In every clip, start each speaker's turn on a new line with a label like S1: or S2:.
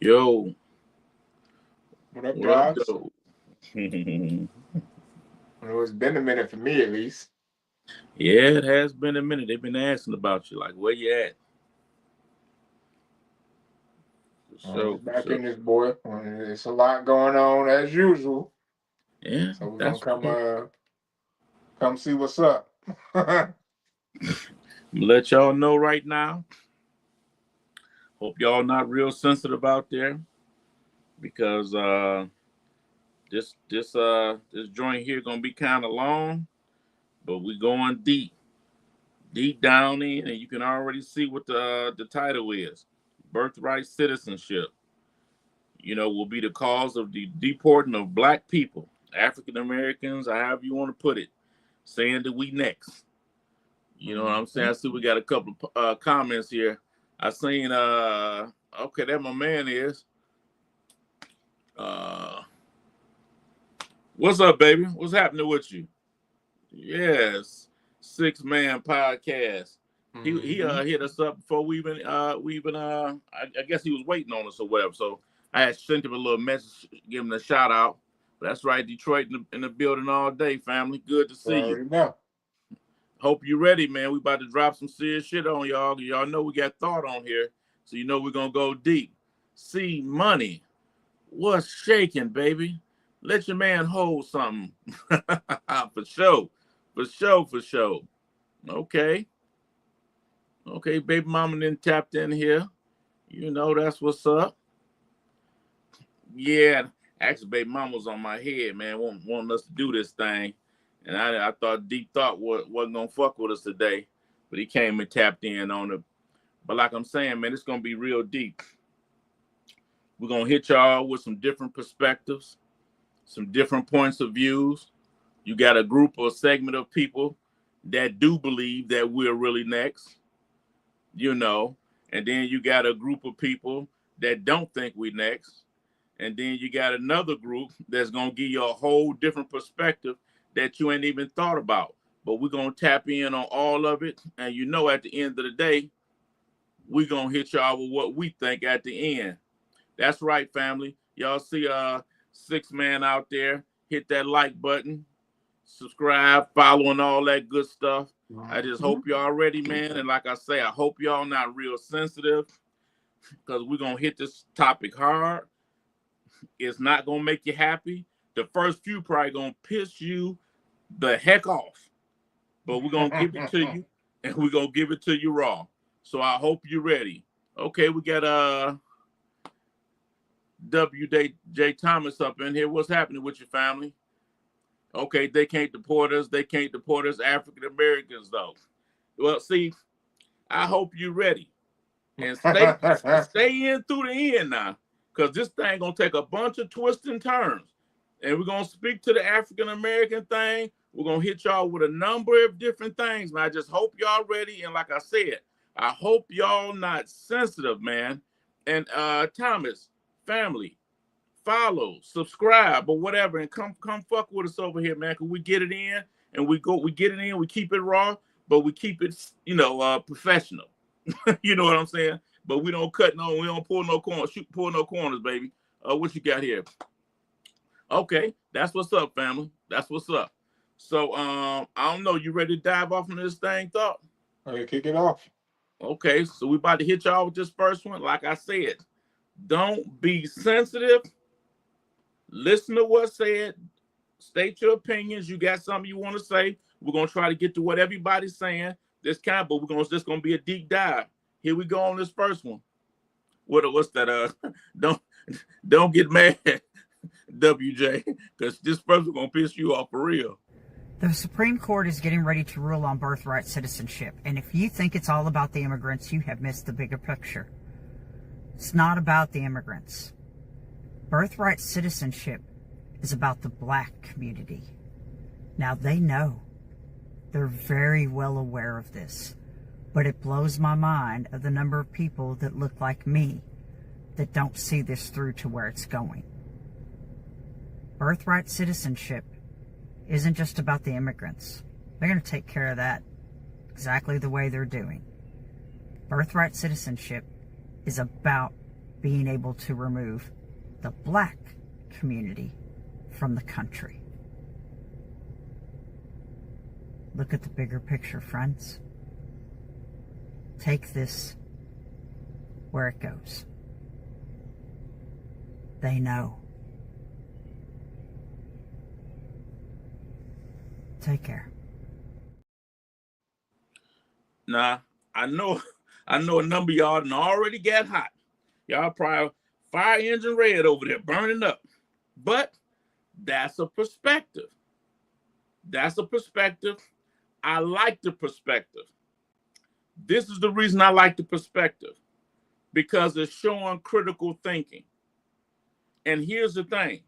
S1: Yo,
S2: What up,
S1: what up,
S2: dogs?
S1: though?
S2: Well, it's been a minute for me, at least.
S1: Yeah, it has been a minute. They've been asking about you, like, where you at? For sure,
S2: Just
S1: for
S2: back
S1: sure.
S2: in this boy. It's a lot going on as usual.
S1: Yeah,
S2: So we're gonna
S1: that's
S2: come
S1: right.
S2: come see what's up.
S1: Let y'all know right now. Hope y'all not real sensitive out there because this joint here gonna be kind of long, but we going deep down in, and you can already see what the title is: Birthright Citizenship. Will be the cause of the deporting of black people, African Americans, however you want to put it, saying that we next. You know what I'm saying? I see we got a couple of comments here. I seen, okay, that my man is. Uh, what's up, baby? What's happening with you? Yes, 6 Man podcast. He hit us up before I guess he was waiting on us or whatever. So I had sent him a little message, give him a shout out. But that's right, Detroit in the building all day, family. Good to
S2: You
S1: see you.
S2: already know.
S1: Hope you ready, man. We about to drop some serious shit on y'all. Y'all know we got thought on here, so you know we're gonna go deep. See money. What's shaking, baby? Let your man hold something. For sure. For sure, for sure. Okay. Okay, baby mama then tapped in here. You know that's what's up. Yeah, actually, baby mama was on my head, man, wanting us to do this thing. And I thought Deep Thought wasn't gonna fuck with us today, but he came and tapped in on it. But like I'm saying, man, it's gonna be real deep. We're gonna hit y'all with some different perspectives, some different points of views. You got a group or segment of people that do believe that we're really next, you know, and then you got a group of people that don't think we next, and then you got another group that's gonna give you a whole different perspective that you ain't even thought about. But we're gonna tap in on all of it, and at the end of the day, we're gonna hit y'all with what we think at the end. That's right, family. Y'all see 6 Man out there. Hit that like button, subscribe, follow, and all that good stuff. I just hope y'all ready, man. And like I say, I hope y'all not real sensitive because we're gonna hit this topic hard. It's not gonna make you happy. The first few probably gonna piss you the heck off. But we're gonna give it to you, and we're gonna give it to you raw. So I hope you're ready. Okay, we got W.J. Thomas up in here. What's happening with your family? Okay, they can't deport us. They can't deport us African Americans, though. Well, see, I hope you're ready. And stay in through the end now. Because this thing going to take a bunch of twists and turns. And we're going to speak to the African American thing. We're going to hit y'all with a number of different things. And I just hope y'all ready. And like I said, I hope y'all not sensitive, man. And Thomas, family, follow, subscribe, or whatever, and come fuck with us over here, man. Cause we get it in, and we get it in. We keep it raw, but we keep it, professional. You know what I'm saying? But we don't we don't pull no corners, pull no corners, baby. What you got here? Okay, that's what's up, family. That's what's up. So, I don't know. You ready to dive off into this thing, Thought?
S2: Okay, kick it off.
S1: Okay, so we about to hit y'all with this first one. Like I said, don't be sensitive. Listen to what's said. State your opinions. You got something you want to say. We're gonna try to get to what everybody's saying. But this gonna be a deep dive. Here we go on this first one. What's that? Don't don't get mad, WJ, because this first one gonna piss you off for real.
S3: The Supreme Court is getting ready to rule on birthright citizenship, and if you think it's all about the immigrants, you have missed the bigger picture. It's not about the immigrants. Birthright citizenship is about the black community. Now, they know. They're very well aware of this, but it blows my mind of the number of people that look like me that don't see this through to where it's going. Birthright citizenship isn't just about the immigrants. They're going to take care of that exactly the way they're doing. Birthright citizenship is about being able to remove the black community from the country. Look at the bigger picture, friends. Take this where it goes. They know. Take care.
S1: Nah, I know a number of y'all done already got hot. Y'all probably fire engine red over there, burning up. But that's a perspective. That's a perspective. I like the perspective. This is the reason I like the perspective, because it's showing critical thinking. And here's the thing.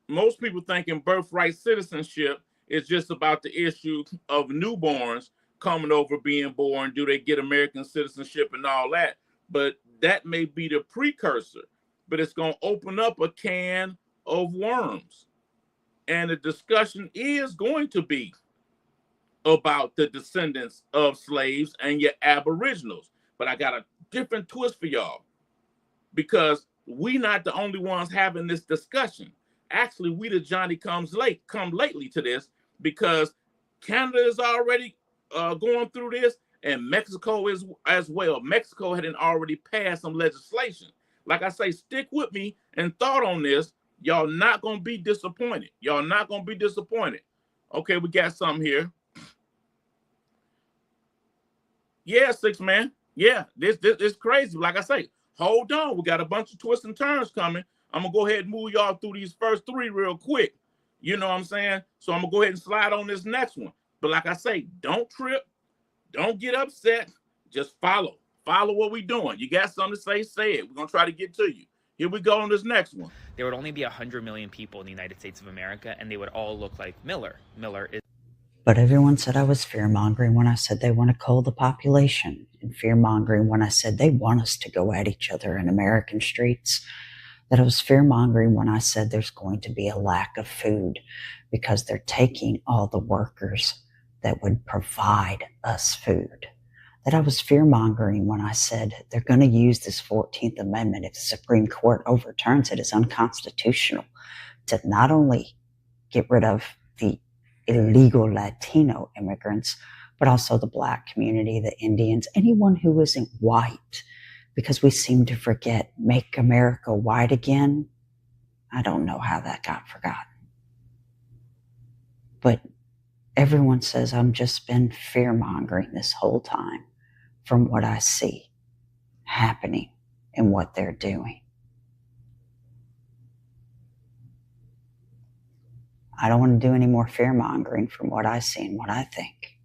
S1: Most people thinking birthright citizenship is just about the issue of newborns coming over, being born. Do they get American citizenship and all that? But that may be the precursor. But it's going to open up a can of worms. And the discussion is going to be about the descendants of slaves and your aboriginals. But I got a different twist for y'all, because we not the only ones having this discussion. Actually, we the Johnny come lately to this, because Canada is already going through this, and Mexico is as well. Mexico had already passed some legislation. Like I say, stick with me and thought on this. Y'all not gonna be disappointed. Y'all not gonna be disappointed. Okay, we got something here. Yeah, 6-man. Yeah, this is crazy. Like I say, hold on. We got a bunch of twists and turns coming. I'm gonna go ahead and move y'all through these first three real quick. You know what I'm saying? So I'm gonna go ahead and slide on this next one. But like I say, don't trip, don't get upset. Just follow what we doing. You got something to say, say it. We're gonna try to get to you. Here we go on this next one.
S4: There would only be 100 million people in the United States of America, and they would all look like Miller. Miller is.
S3: But everyone said I was fear-mongering when I said they want to cull the population, and fear-mongering when I said they want us to go at each other in American streets. That I was fear-mongering when I said there's going to be a lack of food because they're taking all the workers that would provide us food. That I was fear-mongering when I said they're going to use this 14th Amendment, if the Supreme Court overturns it, as unconstitutional, to not only get rid of the illegal Latino immigrants, but also the black community, the Indians, anyone who isn't white, because we seem to forget, make America white again. I don't know how that got forgotten. But everyone says I'm just been fear-mongering this whole time from what I see happening and what they're doing. I don't want to do any more fear-mongering from what I see and what I think.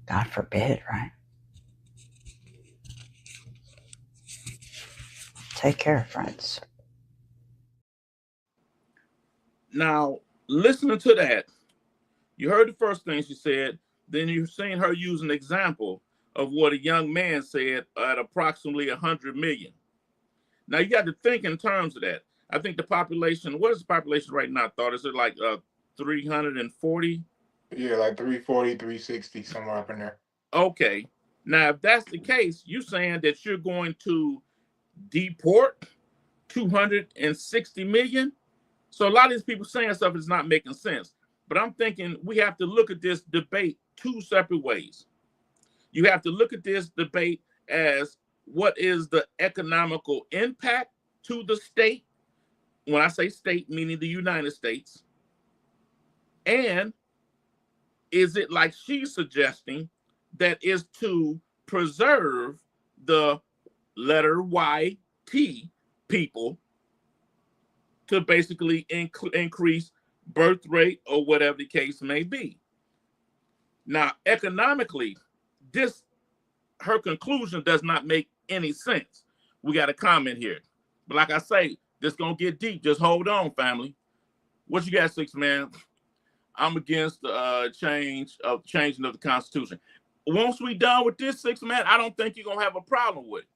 S3: God forbid, right? Take care, friends.
S1: Now, listening to that, you heard the first thing she said, then you've seen her use an example of what a young man said at approximately 100 million. Now, you got to think in terms of that. I think the population, what is the population right now, thought? Is it like 340?
S2: Yeah, like 340, 360, somewhere up in there.
S1: Okay. Now, if that's the case, you're saying that you're going to deport 260 million? So a lot of these people saying stuff is not making sense. But I'm thinking we have to look at this debate two separate ways. You have to look at this debate as what is the economical impact to the state. When I say state, meaning the United States. And is it, like she's suggesting, that is to preserve the letter YT people to basically increase birth rate or whatever the case may be. Now, economically, her conclusion does not make any sense. We got a comment here. But like I say, this gonna get deep. Just hold on, family. What you got, 6-man? I'm against the changing of the Constitution. Once we done with this, 6-man, I don't think you're gonna have a problem with it.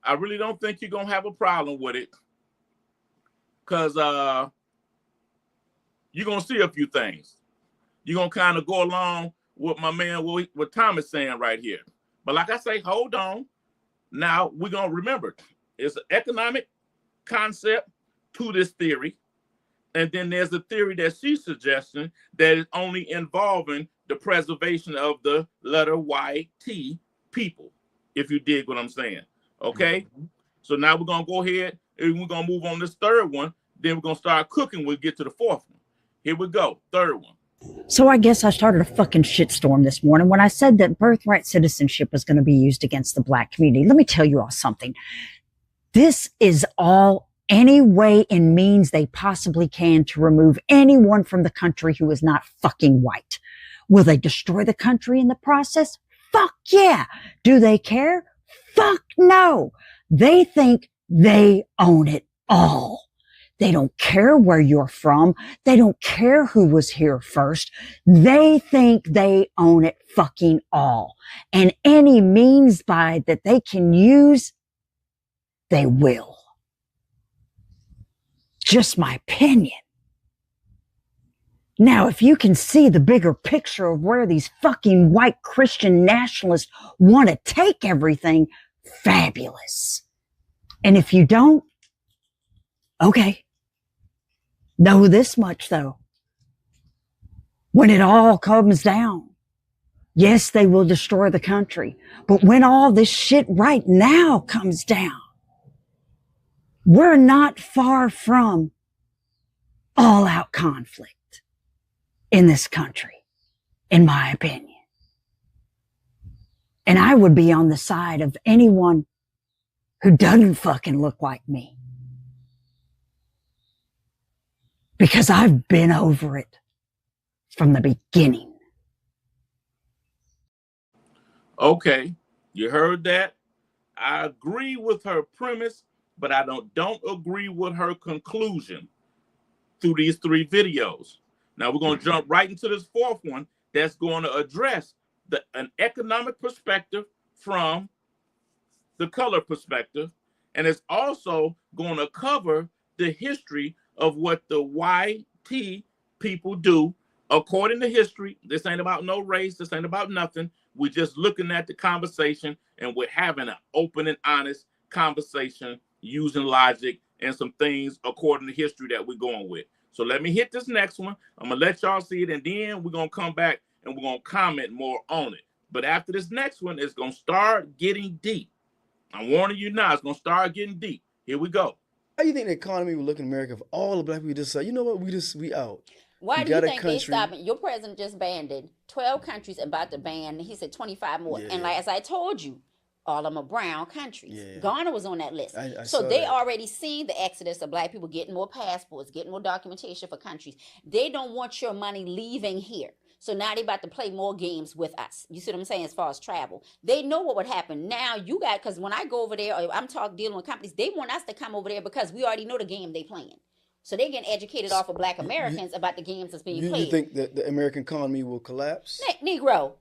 S1: I really don't think you're gonna have a problem with it, because you're gonna see a few things. You're gonna kind of go along with my man, what Tom is saying right here. But like I say, hold on. Now we're gonna remember It's an economic concept to this theory. And then there's a theory that she's suggesting that is only involving the preservation of the letter YT people, if you dig what I'm saying. Okay? Mm-hmm. So now we're going to go ahead and we're going to move on this third one. Then we're going to start cooking. We'll get to the fourth one. Here we go. Third one.
S3: So I guess I started a fucking shitstorm this morning when I said that birthright citizenship was going to be used against the black community. Let me tell you all something. This is all any way and means they possibly can to remove anyone from the country who is not fucking white. Will they destroy the country in the process? Fuck yeah. Do they care? Fuck no. They think they own it all. They don't care where you're from. They don't care who was here first. They think they own it fucking all. And any means by that they can use, they will. Just my opinion. Now, if you can see the bigger picture of where these fucking white Christian nationalists want to take everything, fabulous. And if you don't, okay. Know this much, though. When it all comes down, yes, they will destroy the country. But when all this shit right now comes down, we're not far from all-out conflict in this country, in my opinion. And I would be on the side of anyone who doesn't fucking look like me. Because I've been over it from the beginning.
S1: Okay, you heard that? I agree with her premise, but I don't agree with her conclusion through these three videos. Now we're going to jump right into this fourth one that's going to address an economic perspective from the color perspective, and it's also going to cover the history of what the YT people do according to history. This ain't about no race. This ain't about nothing. We're just looking at the conversation, and we're having an open and honest conversation using logic and some things according to history that we're going with. So let me hit this next one. I'm going to let y'all see it, and then we're going to come back and we're going to comment more on it. But after this next one, it's going to start getting deep. I'm warning you now, it's going to start getting deep. Here we go.
S5: How do you think the economy would look in America if all the black people just say, you know what, we out?
S6: Why do you think they stopping? Your president just banned 12 countries about to ban, he said 25 more. Yeah. And like as I told you, all of them are brown countries. Yeah. Ghana was on that list. So they already seen the exodus of black people getting more passports, getting more documentation for countries. They don't want your money leaving here. So now they about to play more games with us. You see what I'm saying? As far as travel, they know what would happen. Now you got, because when I go over there, or I'm dealing with companies, they want us to come over there because we already know the game they playing. So they're getting educated off of black Americans about the games that's being played.
S5: You think that the American economy will collapse?
S6: Negro,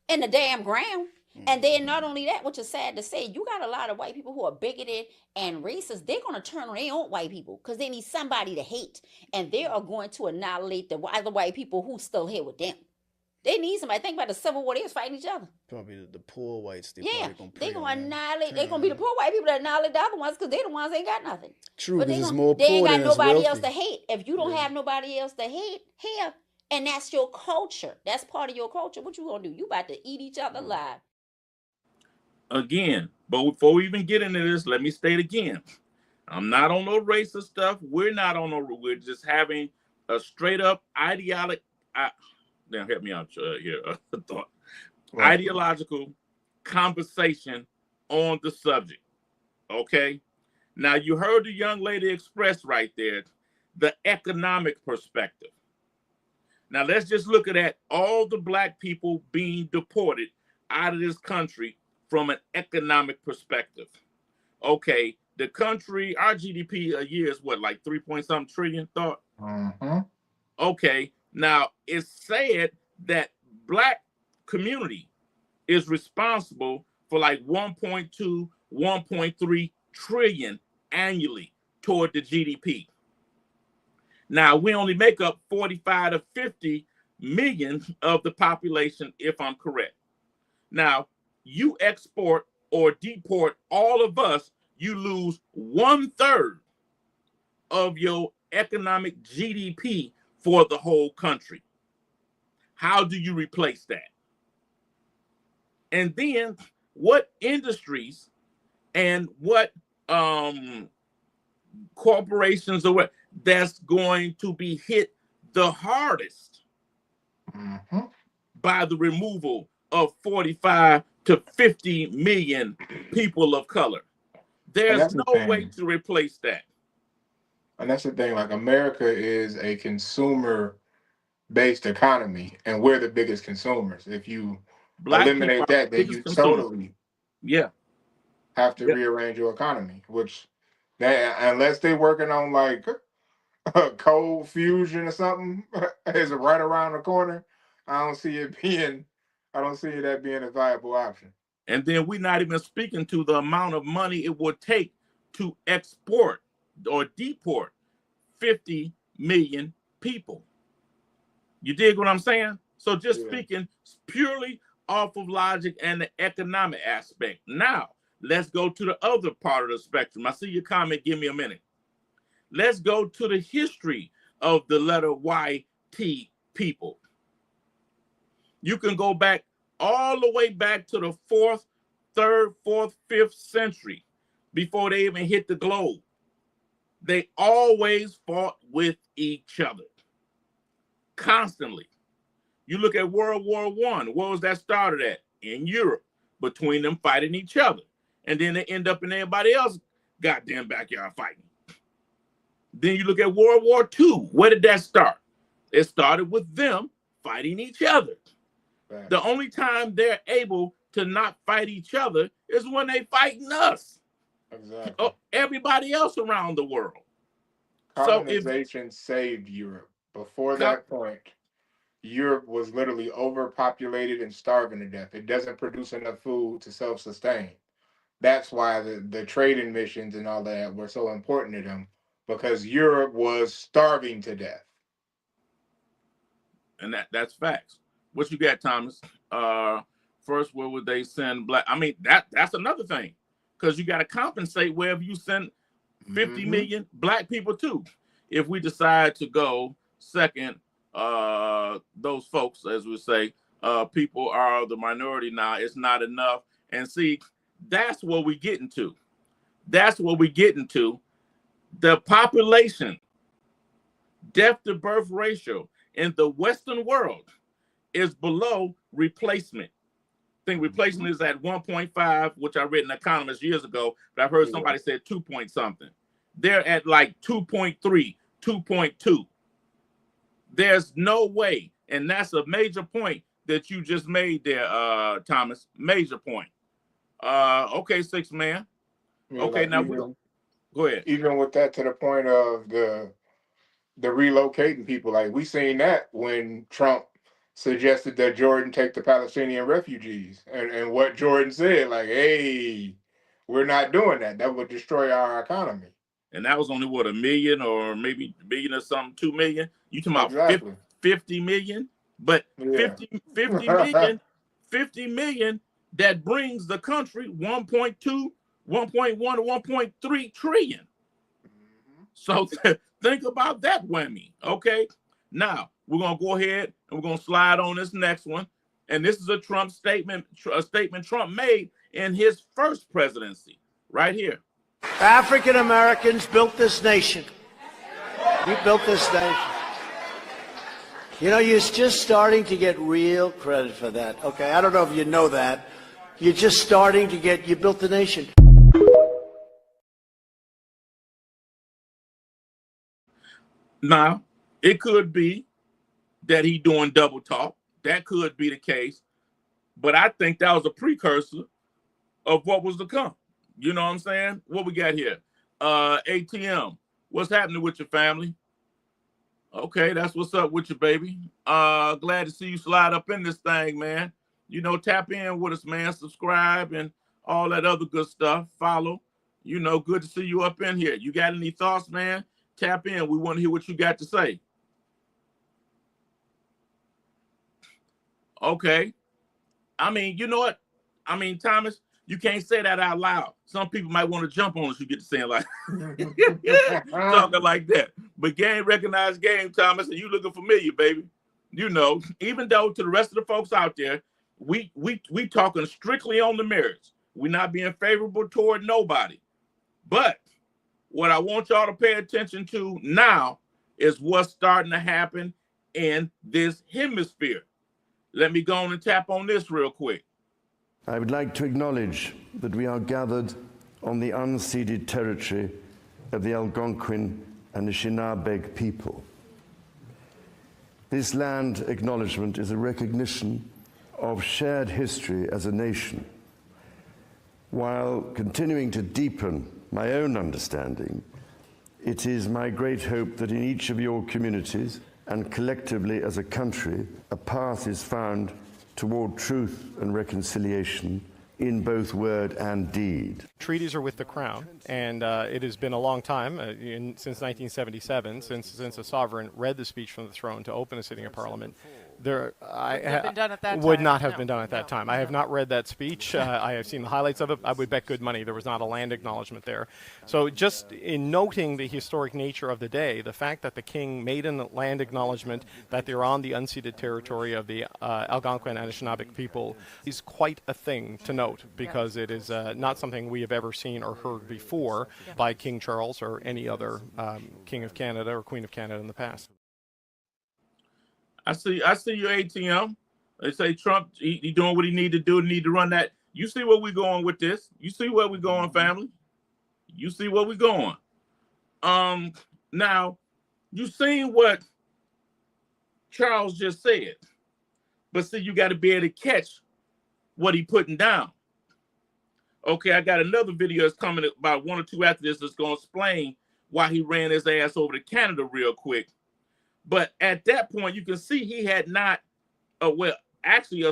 S6: in the damn ground. And then not only that, which is sad to say, you got a lot of white people who are bigoted and racist. They're going to turn on their own white people because they need somebody to hate. And they are going to annihilate the other white people who still here with them. They need somebody. Think about the Civil War. They was fighting each other.
S5: Probably the poor whites.
S6: They're going to annihilate. They're going to be the poor white people that annihilate the other ones because they're the ones that ain't got nothing.
S5: True, because it's more poor.
S6: They ain't got nobody else to hate. If you don't have nobody else to hate here, and that's your culture, that's part of your culture, what you going to do? You about to eat each other alive.
S1: Again, but before we even get into this, let me state again. I'm not on no racist stuff. We're not on no, we're just having a straight up ideological, now help me out here, thought. Right. Ideological conversation on the subject. Okay. Now you heard the young lady express right there, the economic perspective. Now let's just look at all the black people being deported out of this country from an economic perspective. Okay, the country, our GDP a year is what, like 3-point-something trillion, thought?
S2: Mm-hmm.
S1: Okay, now it's said that black community is responsible for like 1.2, 1.3 trillion annually toward the GDP. Now, we only make up 45 to 50 million of the population, if I'm correct. Now, you export or deport all of us, you lose 1/3 of your economic GDP for the whole country. How do you replace that? And then what industries and what corporations or what that's going to be hit the hardest by the removal of 45 to 50 million people of color? There's no way to replace that.
S2: And that's the thing, like America is a consumer-based economy, and we're the biggest consumers. If you eliminate that, then you totally have to rearrange your economy, which unless they're working on like cold fusion or something is right around the corner, I don't see that being a viable option.
S1: And then we're not even speaking to the amount of money it would take to export or deport 50 million people. You dig what I'm saying? So just speaking purely off of logic and the economic aspect. Now, let's go to the other part of the spectrum. I see your comment. Give me a minute. Let's go to the history of the letter YT people. You can go back all the way back to the 4th, 3rd, 4th, 5th century before they even hit the globe. They always fought with each other constantly. You look at World War I. Where was that started at? In Europe, between them fighting each other. And then they end up in everybody else goddamn backyard fighting. Then you look at World War II. Where did that start? It started with them fighting each other. Right. The only time they're able to not fight each other is when they fighting us.
S2: Exactly.
S1: Oh, everybody else around the world.
S2: Colonization saved Europe. Before that point, Europe was literally overpopulated and starving to death. It doesn't produce enough food to self-sustain. That's why the trading missions and all that were so important to them, because Europe was starving to death.
S1: And that's facts. What you got, Thomas? First, where would they send black? I mean, that's another thing, because you got to compensate wherever you send 50 million black people to. If we decide to go second, those folks, as we say, people are the minority now. It's not enough. And see, that's what we're getting to. That's what we're getting to. The population, death to birth ratio in the Western world is below replacement. I think replacement is at 1.5, which I read in Economist years ago, but I've heard somebody say 2 point something. They're at like 2.3, 2.2. There's no way, and that's a major point that you just made there, Thomas. Major point. Okay, 6 man. Okay, like now go ahead.
S2: Even with that, to the point of the relocating people, like we seen that when Trump suggested that Jordan take the Palestinian refugees, and what Jordan said, like, hey, we're not doing that. That would destroy our economy.
S1: And that was only what, 1 million or maybe a million or something, 2 million. You talking about 50 million, but 50 million, 50 million. That brings the country 1.2, 1.1 to 1.3 trillion. So think about that whammy. Okay. Now we're gonna go ahead and we're gonna slide on this next one. And this is a Trump statement, Trump made in his first presidency, right here.
S7: African Americans built this nation. You built this nation. You know, you're just starting to get real credit for that. Okay, I don't know if you know that. You're just starting to get, you built the nation.
S1: Now, it could be that he doing double talk. That could be the case. But I think that was a precursor of what was to come. You know what I'm saying? What we got here? ATM. What's happening with your family? Okay, that's what's up with you, baby. Glad to see you slide up in this thing, man. You know, tap in with us, man. Subscribe and all that other good stuff. Follow. You know, good to see you up in here. You got any thoughts, man? Tap in. We want to hear what you got to say. Okay. I mean, you know what? I mean, Thomas, You can't say that out loud. Some people might want to jump on us. You get to saying like talking like that. But game recognized game, Thomas, and you looking familiar, baby. You know, even though to the rest of the folks out there, we talking strictly on the merits. We're not being favorable toward nobody. But what I want y'all to pay attention to now is what's starting to happen in this hemisphere. Let me go on and tap on this real quick.
S8: I would like to acknowledge that we are gathered on the unceded territory of the Algonquin and Anishinaabe people. This land acknowledgement is a recognition of shared history as a nation, while continuing to deepen my own understanding. It is my great hope that in each of your communities and collectively as a country, a path is found toward truth and reconciliation in both word and deed.
S9: Treaties are with the Crown, and it has been a long time, since 1977, since a sovereign read the speech from the throne to open a sitting of Parliament. Would not have been done at that time. I have not read that speech. I have seen the highlights of it. I would bet good money there was not a land acknowledgement there. So just in noting the historic nature of the day, the fact that the king made a land acknowledgement that they're on the unceded territory of the Algonquin and Anishinaabe people is quite a thing to note, because it is not something we have ever seen or heard before by King Charles or any other King of Canada or Queen of Canada in the past.
S1: I see your ATM. They say Trump, he doing what he need to run that. You see where we're going with this. You see where we're going, family. You see where we're going. Now, you seen what Charles just said. But see, you got to be able to catch what he putting down. Okay, I got another video that's coming about 1 or 2 after this that's going to explain why he ran his ass over to Canada real quick. But at that point, you can see he had not, a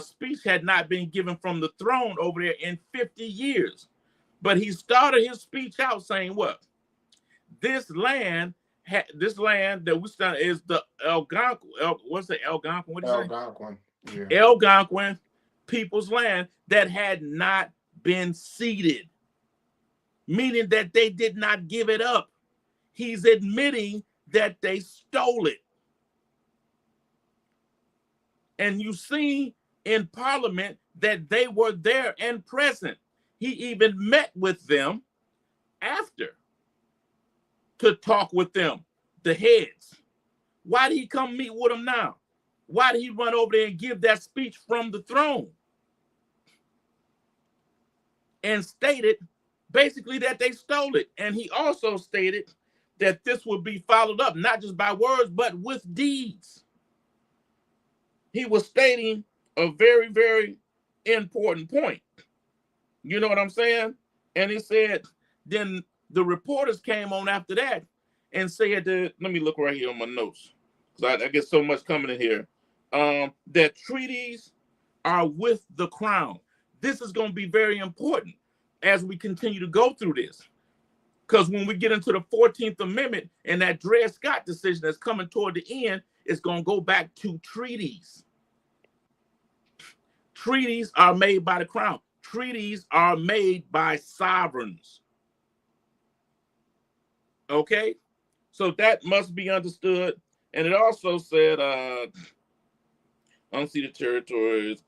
S1: speech had not been given from the throne over there in 50 years. But he started his speech out saying what? This land that we stand is the Algonquin. What's the Algonquin? What do you say?
S2: Algonquin. Yeah.
S1: Algonquin people's land that had not been ceded, meaning that they did not give it up. He's admitting that they stole it. And you see in Parliament that they were there and present. He even met with them after to talk with them, the heads. Why did he come meet with them now? Why did he run over there and give that speech from the throne? And stated basically that they stole it. And he also stated that this would be followed up, not just by words, but with deeds. He was stating a very, very important point. You know what I'm saying? And he said, then the reporters came on after that and said that, let me look right here on my notes, because I get so much coming in here, that treaties are with the Crown. This is going to be very important as we continue to go through this. Because when we get into the 14th Amendment and that Dred Scott decision that's coming toward the end, it's going to go back to treaties. Treaties are made by the Crown. Treaties are made by sovereigns. Okay? So that must be understood. And it also said, unceded territories.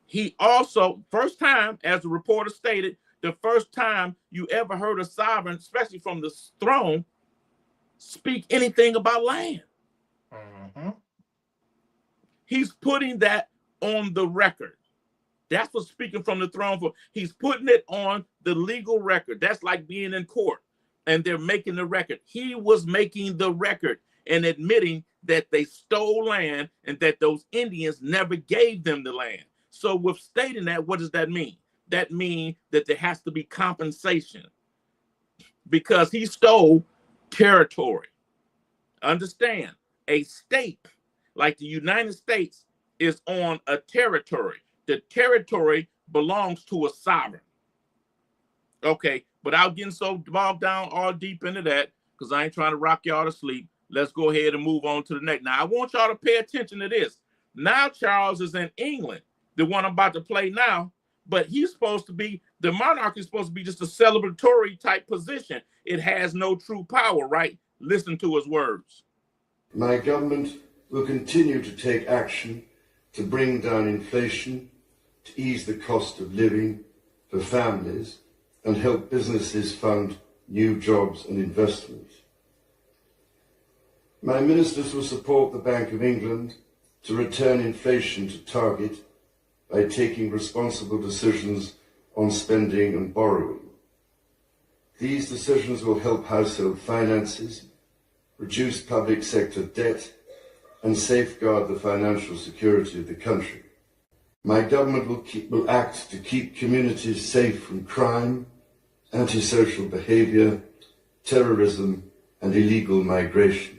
S1: He also, first time, as the reporter stated, the first time you ever heard a sovereign, especially from the throne, speak anything about land. Mm-hmm. He's putting that on the record. That's what speaking from the throne for. He's putting it on the legal record. That's like being in court and they're making the record. He was making the record and admitting that they stole land and that those Indians never gave them the land. So with stating that, what does that mean? That means that there has to be compensation because he stole territory. Understand, a state like the United States is on a territory. The territory belongs to a sovereign. Okay, without getting so bogged down all deep into that, because I ain't trying to rock y'all to sleep, let's go ahead and move on to the next. Now, I want y'all to pay attention to this. Now Charles is in England, the one I'm about to play now, But he's supposed to be, the monarch is supposed to be just a celebratory type position. It has no true power, right? Listen to his words.
S8: My government will continue to take action to bring down inflation, to ease the cost of living for families, and help businesses fund new jobs and investments. My ministers will support the Bank of England to return inflation to target by taking responsible decisions on spending and borrowing. These decisions will help household finances, reduce public sector debt, and safeguard the financial security of the country. My government will act to keep communities safe from crime, antisocial behaviour, terrorism, and illegal migration.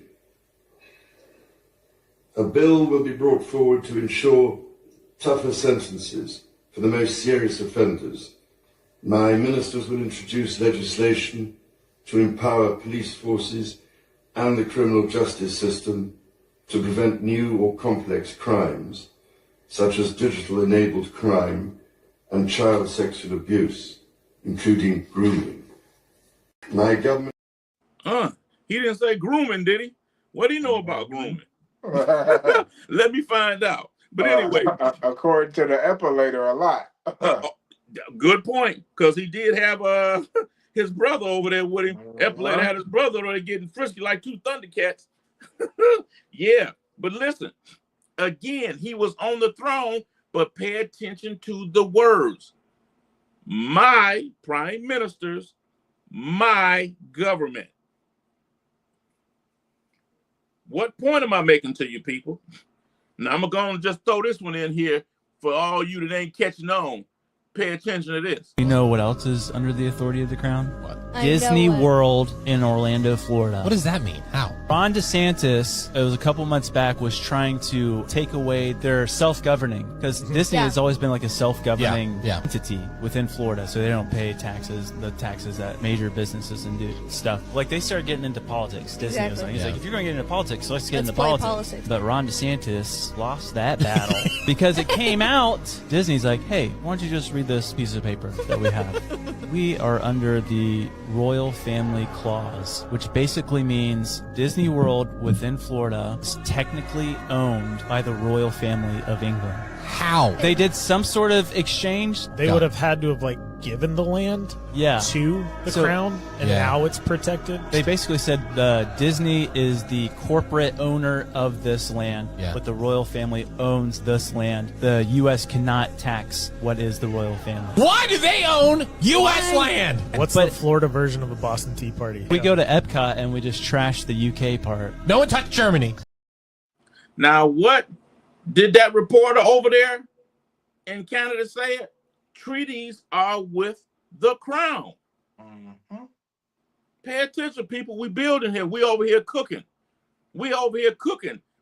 S8: A bill will be brought forward to ensure tougher sentences for the most serious offenders. My ministers will introduce legislation to empower police forces and the criminal justice system to prevent new or complex crimes, such as digital-enabled crime and child sexual abuse, including grooming. My government...
S1: He didn't say grooming, did he? What do you know about grooming? Let me find out. But anyway,
S2: according to the epilator, a lot.
S1: Good point, because he did have his brother over there with him. Epilator had his brother over there getting frisky like two Thundercats. Yeah, but listen, again, he was on the throne, but pay attention to the words. My prime ministers, my government. What point am I making to you people? Now, I'm going to just throw this one in here for all you that ain't catching on. Pay attention to this.
S10: You know what else is under the authority of the crown? What? Disney World in Orlando, Florida.
S11: What does that mean? How?
S10: Ron DeSantis, it was a couple months back, was trying to take away their self-governing, because Disney has always been like a self-governing entity within Florida, so they don't pay taxes, the taxes that major businesses and do stuff. Like, they started getting into politics. Disney was like, he's like, if you're going to get into politics, let's get into politics. But Ron DeSantis lost that battle because it came out. Disney's like, hey, why don't you just read this piece of paper that we have? We are under the Royal Family Clause, which basically means Disney World within Florida is technically owned by the Royal Family of England.
S11: How?
S10: They did some sort of exchange.
S9: They would have had to have like given the land to the crown, and now it's protected.
S10: They basically said Disney is the corporate owner of this land, but the royal family owns this land. The U.S. cannot tax what is the royal family.
S11: Why do they own U.S. land?
S9: What's the Florida version of the Boston Tea Party?
S10: We go to Epcot and we just trash the UK part.
S11: No one touched Germany.
S1: Now, what did that reporter over there in Canada say? It? Treaties are with the crown. Pay attention, people. We building here. We over here cooking.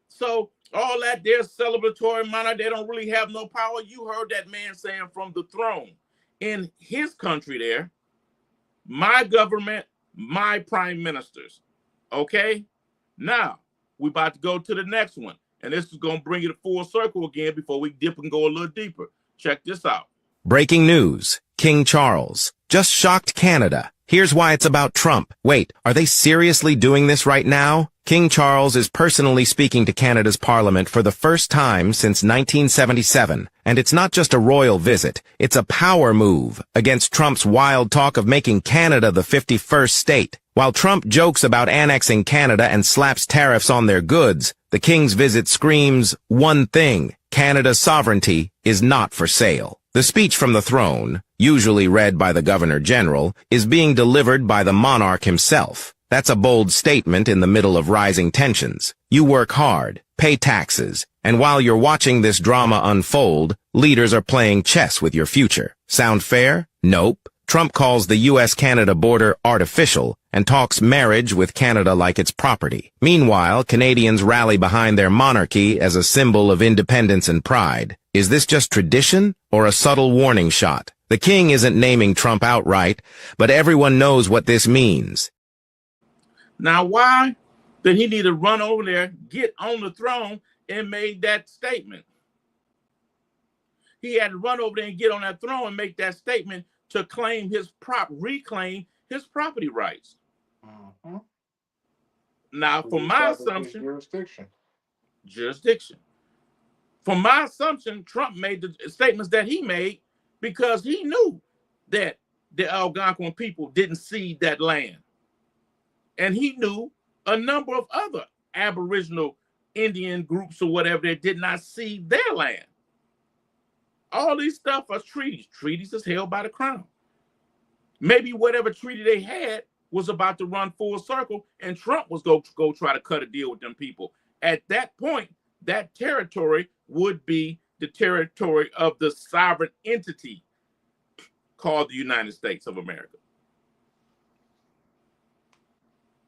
S1: So all that their celebratory manner, they don't really have no power. You heard that man saying from the throne. In his country there, my government, my prime ministers. Okay? Now, we about to go to the next one. And this is going to bring it full circle again before we dip and go a little deeper. Check this out.
S12: Breaking news. King Charles just shocked Canada. Here's why it's about Trump. Wait, are they seriously doing this right now? King Charles is personally speaking to Canada's parliament for the first time since 1977. And it's not just a royal visit. It's a power move against Trump's wild talk of making Canada the 51st state. While Trump jokes about annexing Canada and slaps tariffs on their goods, the king's visit screams one thing: Canada's sovereignty is not for sale. The speech from the throne, usually read by the Governor General, is being delivered by the monarch himself. That's a bold statement in the middle of rising tensions. You work hard, pay taxes, and while you're watching this drama unfold, leaders are playing chess with your future. Sound fair? Nope. Trump calls the U.S.-Canada border artificial and talks marriage with Canada like it's property. Meanwhile, Canadians rally behind their monarchy as a symbol of independence and pride. Is this just tradition or a subtle warning shot? The king isn't naming Trump outright, but everyone knows what this means.
S1: Now, why did he need to run over there, get on the throne, and made that statement? he had to run over there and get on that throne and make that statement to reclaim his property rights. Now, for my assumption, jurisdiction. For my assumption, Trump made the statements that he made because he knew that the Algonquin people didn't cede that land. And he knew a number of other Aboriginal Indian groups or whatever that did not cede their land. All these stuff are treaties. Treaties is held by the crown. Maybe whatever treaty they had was about to run full circle, and Trump was go try to cut a deal with them people. At that point, that territory would be the territory of the sovereign entity called the United States of America.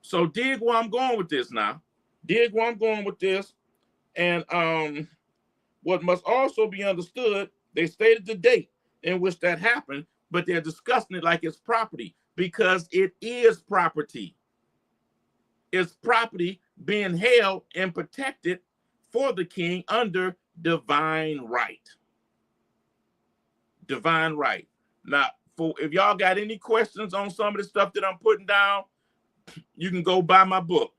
S1: So dig where I'm going with this now. Dig where I'm going with this. And what must also be understood, they stated the date in which that happened, but they're discussing it like it's property because it is property. It's property being held and protected for the king under divine right. Divine right. Now, if y'all got any questions on some of the stuff that I'm putting down, you can go buy my book.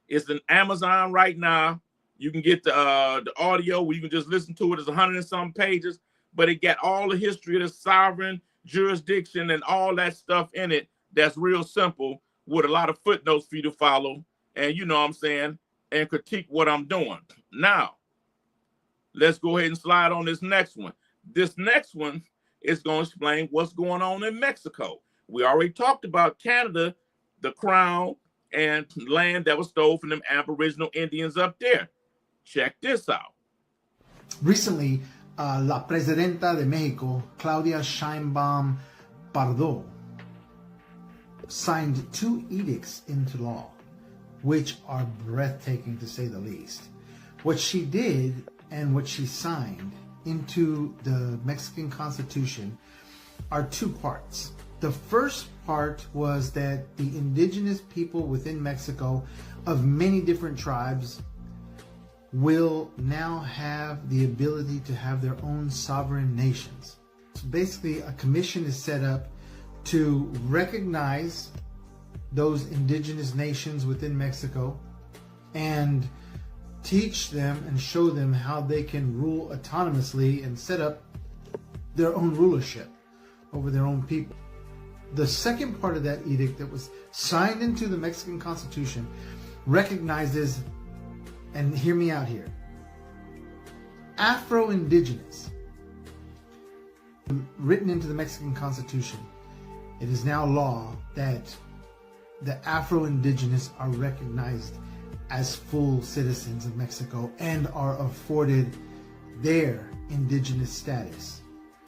S1: It's in Amazon right now. You can get the audio where you can just listen to it. It's 100 and some pages, but it got all the history of the sovereign jurisdiction and all that stuff in it. That's real simple with a lot of footnotes for you to follow. And you know what I'm saying? And critique what I'm doing. Now, let's go ahead and slide on this next one. This next one is going to explain what's going on in Mexico. We already talked about Canada, the crown, and land that was stolen from them Aboriginal Indians up there. Check this out.
S13: Recently, La Presidenta de Mexico, Claudia Sheinbaum Pardo, signed 2 edicts into law, which are breathtaking to say the least. What she did and what she signed into the Mexican Constitution are 2 parts. The first part was that the indigenous people within Mexico of many different tribes will now have the ability to have their own sovereign nations. So basically, a commission is set up to recognize those indigenous nations within Mexico and teach them and show them how they can rule autonomously and set up their own rulership over their own people. The second part of that edict that was signed into the Mexican Constitution recognizes, and hear me out here, Afro-Indigenous. Written into the Mexican Constitution, it is now law that the Afro-Indigenous are recognized as full citizens of Mexico and are afforded their indigenous status.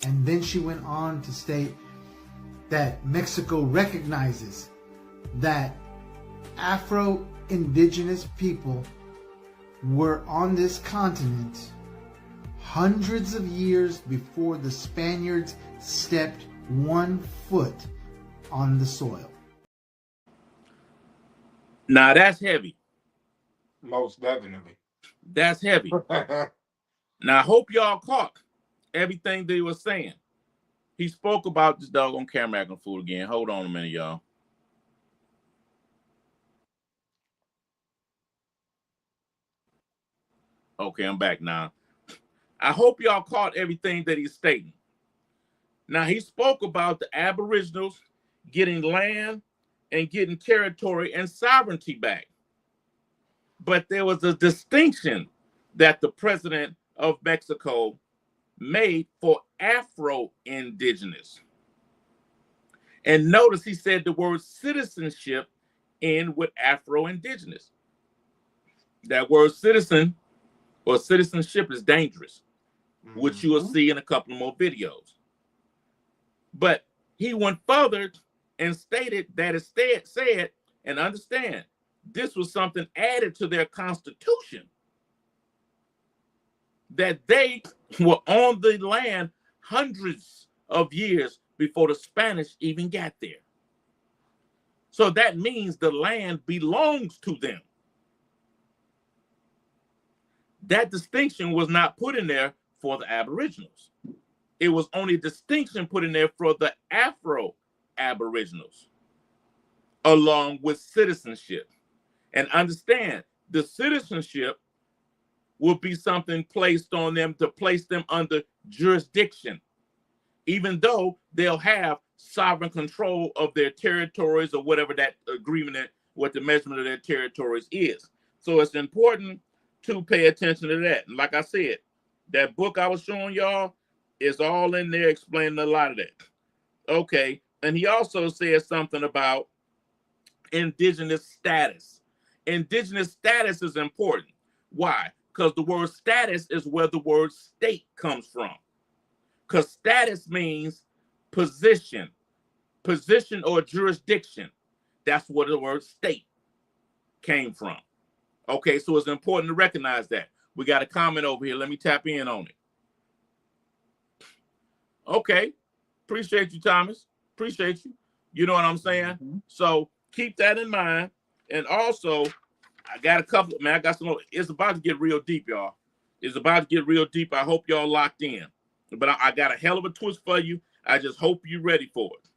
S13: And then she went on to state that Mexico recognizes that Afro-Indigenous people were on this continent hundreds of years before the Spaniards stepped 1 foot on the soil.
S1: Now that's heavy.
S2: Most definitely.
S1: That's heavy. Now I hope y'all caught everything that he was saying. He spoke about this doggone camera acting fool again. Hold on a minute, y'all. Okay, I'm back now. I hope y'all caught everything that he's stating. Now, he spoke about the Aboriginals getting land and getting territory and sovereignty back. But there was a distinction that the president of Mexico made for Afro-Indigenous. And notice he said the word citizenship in with Afro-Indigenous. That word citizen or citizenship is dangerous, which you will see in a couple more videos. But he went further and stated that instead said, and understand, this was something added to their constitution, that they were on the land hundreds of years before the Spanish even got there. So that means the land belongs to them. That distinction was not put in there for the Aboriginals. It was only a distinction put in there for the Afro-Aboriginals, along with citizenship. And understand, the citizenship will be something placed on them to place them under jurisdiction, even though they'll have sovereign control of their territories or whatever that agreement, what the measurement of their territories is. So it's important to pay attention to that. And like I said, that book I was showing y'all is all in there explaining a lot of that. Okay, and he also said something about indigenous status. Indigenous status is important. Why? Because the word status is where the word state comes from. Because status means position or jurisdiction. That's where the word state came from. Okay, so it's important to recognize that. We got a comment over here. Let me tap in on it. Okay, appreciate you, Thomas. Appreciate you. You know what I'm saying? Mm-hmm. So keep that in mind. And also, I got a couple, man, I got some, it's about to get real deep, y'all. It's about to get real deep. I hope y'all locked in. But I got a hell of a twist for you. I just hope you're ready for it.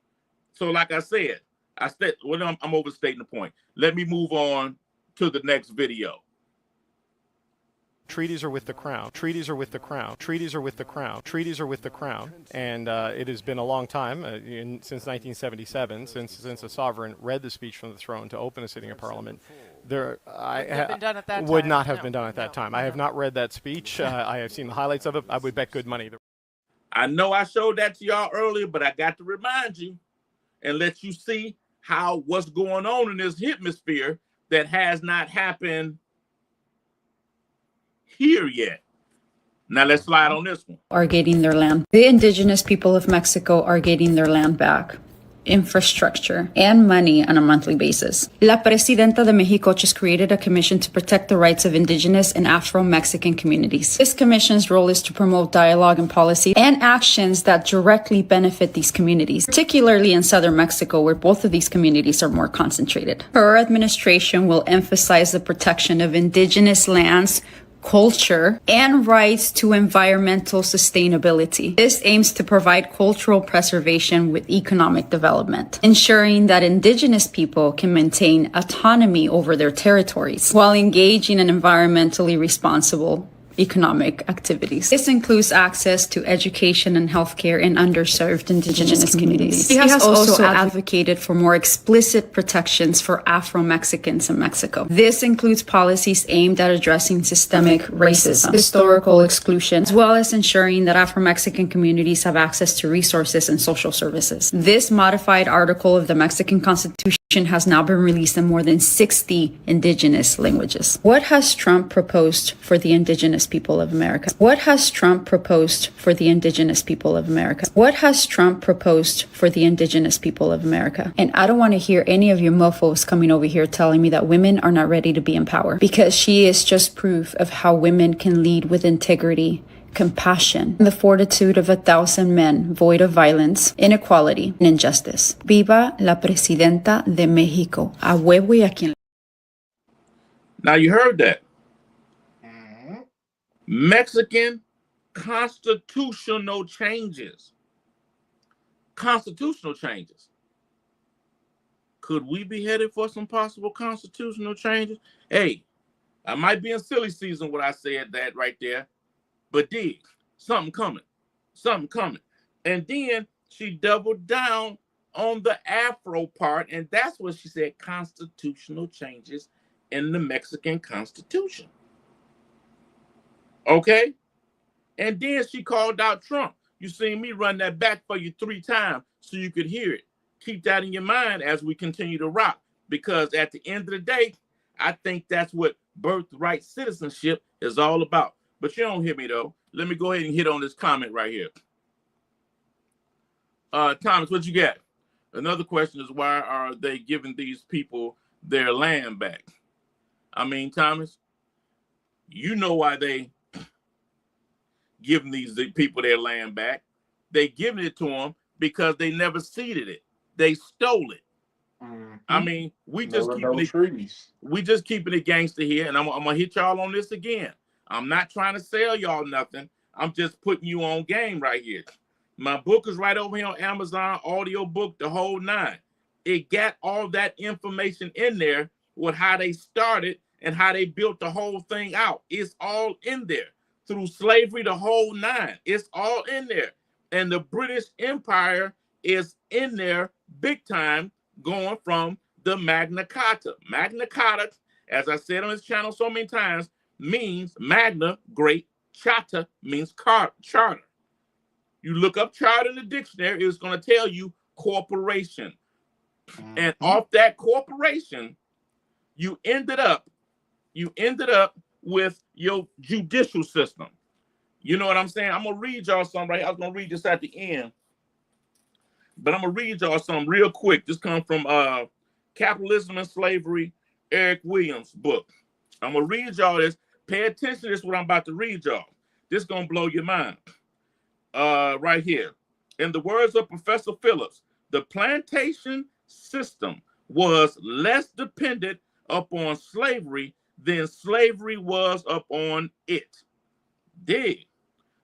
S1: So like I said, I'm overstating the point. Let me move on to the next video.
S9: Treaties are with the crown. Treaties are with the crown. Treaties are with the crown. Treaties are with the crown. And it has been a long time, since 1977, since a sovereign read the speech from the throne to open a sitting of parliament. Would not have been done at that time. I have not read that speech. I have seen the highlights of it. I would bet good money.
S1: I know I showed that to y'all earlier, but I got to remind you and let you see what's going on in this hemisphere that has not happened here yet. Now let's slide on this one.
S14: Are getting their land. The indigenous people of Mexico are getting their land back, infrastructure, and money on a monthly basis. La Presidenta de Mexico just created a commission to protect the rights of indigenous and Afro-Mexican communities. This commission's role is to promote dialogue and policy and actions that directly benefit these communities, particularly in southern Mexico, where both of these communities are more concentrated. Her administration will emphasize the protection of indigenous lands, culture, and rights to environmental sustainability. This aims to provide cultural preservation with economic development, ensuring that indigenous people can maintain autonomy over their territories while engaging in environmentally responsible economic activities. This includes access to education and healthcare in underserved indigenous communities. She has also advocated for more explicit protections for Afro-Mexicans in Mexico. This includes policies aimed at addressing systemic racism, historical exclusion, as well as ensuring that Afro-Mexican communities have access to resources and social services. This modified article of the Mexican Constitution has now been released in more than 60 indigenous languages. What has Trump proposed for the indigenous people of America? What has Trump proposed for the indigenous people of America? What has Trump proposed for the indigenous people of America? And I don't want to hear any of you mofos coming over here telling me that women are not ready to be in power, because she is just proof of how women can lead with integrity, compassion, and the fortitude of 1,000 men void of violence, inequality, and injustice. Viva la Presidenta de México. A huevo y a quien.
S1: Now you heard that. Mexican constitutional changes. Constitutional changes. Could we be headed for some possible constitutional changes? Hey, I might be in silly season when I said that right there. But dig, something coming. And then she doubled down on the Afro part, and that's what she said, constitutional changes in the Mexican Constitution. Okay? And then she called out Trump. You seen me run that back for you 3 times so you could hear it. Keep that in your mind as we continue to rock, because at the end of the day, I think that's what birthright citizenship is all about. But you don't hear me, though. Let me go ahead and hit on this comment right here. Thomas, what you got? Another question is, why are they giving these people their land back? I mean, Thomas, you know why they giving these people their land back. They giving it to them because they never ceded it. They stole it. Mm-hmm. I mean, we just keeping it gangster here, and I'm gonna hit y'all on this again. I'm not trying to sell y'all nothing. I'm just putting you on game right here. My book is right over here on Amazon, audio book, the whole 9. It got all that information in there with how they started and how they built the whole thing out. It's all in there. Through slavery, the whole 9. It's all in there. And the British Empire is in there big time, going from the Magna Carta. Magna Carta, as I said on this channel so many times, means Magna, great. Charta means charter. You look up charter in the dictionary, it's going to tell you corporation. And off that corporation, you ended up with your judicial system. You know what I'm saying? I'm going to read y'all something right here. I was going to read this at the end. But I'm going to read y'all something real quick. This comes from Capitalism and Slavery, Eric Williams' book. I'm going to read y'all this. Pay attention to this, what I'm about to read y'all. This is going to blow your mind. Right here. In the words of Professor Phillips, the plantation system was less dependent upon slavery than slavery was upon it. Dig.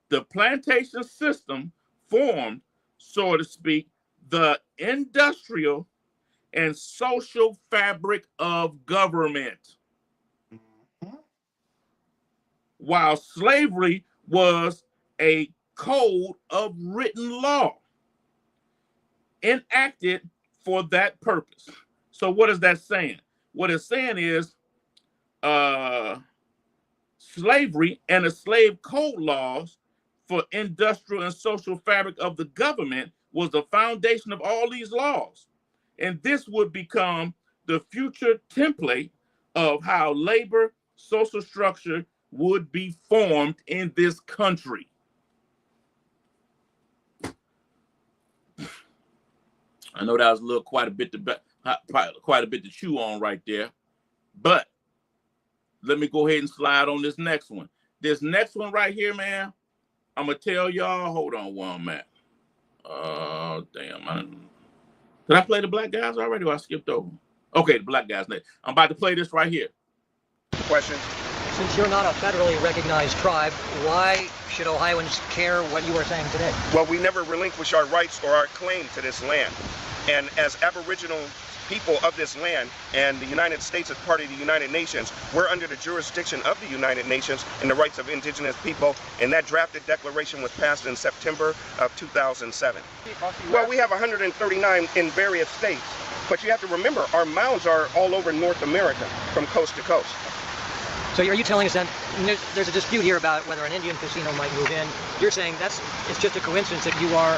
S1: The plantation system formed, so to speak, the industrial and social fabric of government. While slavery was a code of written law enacted for that purpose. So what is that saying? What it's saying is slavery and the slave code laws for industrial and social fabric of the government was the foundation of all these laws. And this would become the future template of how labor, social structure would be formed in this country. I know that was quite a bit to chew on right there, but let me go ahead and slide on this next one. This next one right here, man, I'm gonna tell y'all. Hold on one minute. Damn, did I play the black guys already, or I skipped over? Okay, the black guys next. I'm about to play this right here.
S15: Question. Since you're not a federally recognized tribe, why should Ohioans care what you are saying today? Well, we never relinquish our rights or our claim to this land. And as Aboriginal people of this land, and the United States is part of the United Nations, we're under the jurisdiction of the United Nations and the rights of indigenous people, and that drafted declaration was passed in September of 2007. Well, we have 139 in various states, but you have to remember, our mounds are all over North America, from coast to coast. So are you telling us that there's a dispute here about whether an Indian casino might move in? You're saying it's just a coincidence that you are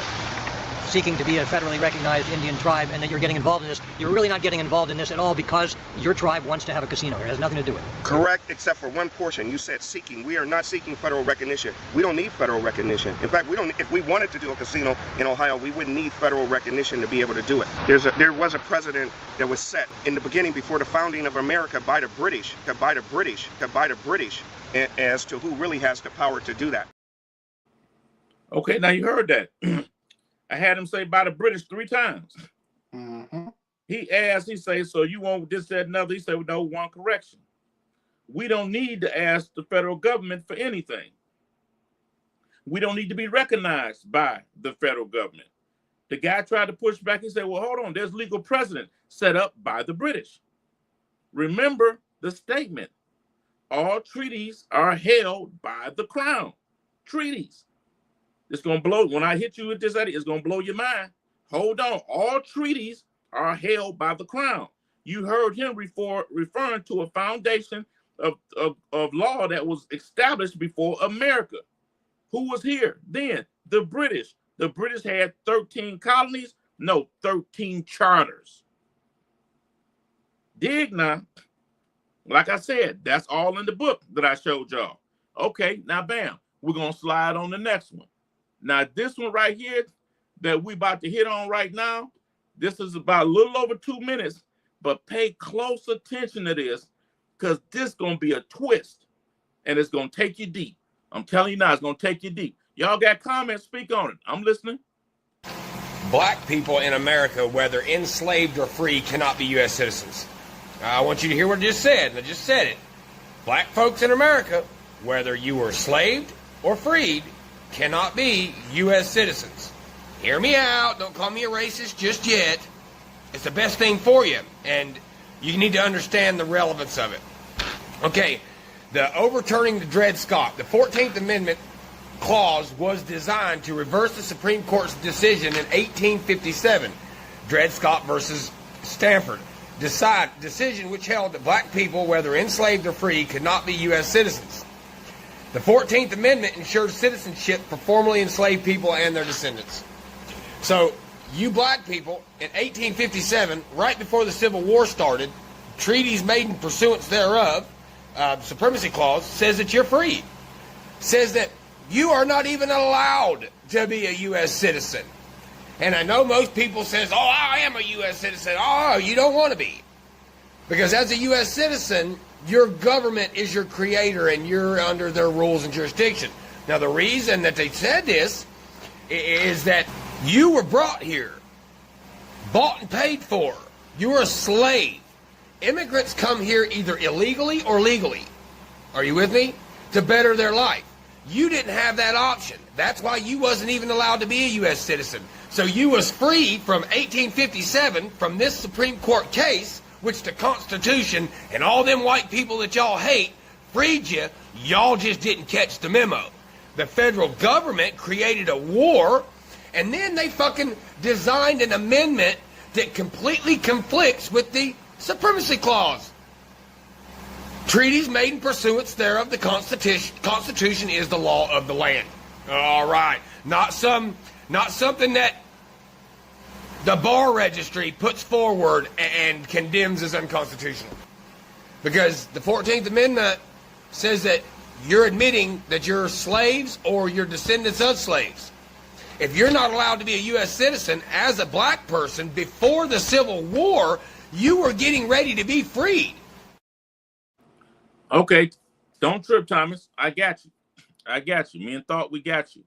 S15: seeking to be a federally recognized Indian tribe and that you're getting involved in this. You're really not getting involved in this at all because your tribe wants to have a casino here. It has nothing to do with it. Correct, except for one portion. You said seeking. We are not seeking federal recognition. We don't need federal recognition. In fact, if we wanted to do a casino in Ohio, we wouldn't need federal recognition to be able to do it. There was a precedent that was set in the beginning before the founding of America by the British, as to who really has the power to do that.
S1: Okay, now you heard that. I had him say by the British 3 times. He asked, he said, so you want this, that, and other? He said, no, one correction. We don't need to ask the federal government for anything. We don't need to be recognized by the federal government. The guy tried to push back. He said, well, hold on, there's legal precedent set up by the British. Remember the statement. All treaties are held by the crown. Treaties. It's going to blow. When I hit you with this, it's going to blow your mind. Hold on. All treaties are held by the crown. You heard him referring to a foundation of law that was established before America. Who was here then? The British. The British had 13 colonies. No, 13 charters. Dig now. Like I said, that's all in the book that I showed y'all. Okay, now bam. We're going to slide on the next one. Now, this one right here that we about to hit on right now, this is about a little over 2 minutes, but pay close attention to this because this is going to be a twist, and it's going to take you deep. I'm telling you now, it's going to take you deep. Y'all got comments? Speak on it. I'm listening.
S16: Black people in America, whether enslaved or free, cannot be U.S. citizens. I want you to hear what I just said, and I just said it. Black folks in America, whether you were enslaved or freed, cannot be U.S. citizens. Hear me out. Don't call me a racist just yet. It's the best thing for you, and you need to understand the relevance of it. Okay, the overturning the Dred Scott, the 14th Amendment clause was designed to reverse the Supreme Court's decision in 1857, Dred Scott versus Stanford. Decision which held that black people, whether enslaved or free, could not be U.S. citizens. The 14th Amendment ensured citizenship for formerly enslaved people and their descendants. So, you black people, in 1857, right before the Civil War started, treaties made in pursuance thereof, Supremacy Clause, says that you're free. Says that you are not even allowed to be a U.S. citizen. And I know most people says, oh, I am a U.S. citizen. Oh, you don't want to be. Because as a U.S. citizen, your government is your creator and you're under their rules and jurisdiction. Now, the reason that they said this is that you were brought here, bought and paid for. You were a slave. Immigrants come here either illegally or legally. Are you with me? To better their life. You didn't have that option. That's why you wasn't even allowed to be a U.S. citizen. So you was free from 1857 from this Supreme Court case, which the Constitution and all them white people that y'all hate freed you. Y'all just didn't catch the memo. The federal government created a war, and then they fucking designed an amendment that completely conflicts with the Supremacy Clause. Treaties made in pursuance thereof, the Constitution is the law of the land. All right, not something that the bar registry puts forward and condemns as unconstitutional. Because the 14th Amendment says that you're admitting that you're slaves or you're descendants of slaves. If you're not allowed to be a U.S. citizen as a black person before the Civil War, you were getting ready to be freed.
S1: Okay, don't trip, Thomas. I got you. Me and Thought, we got you.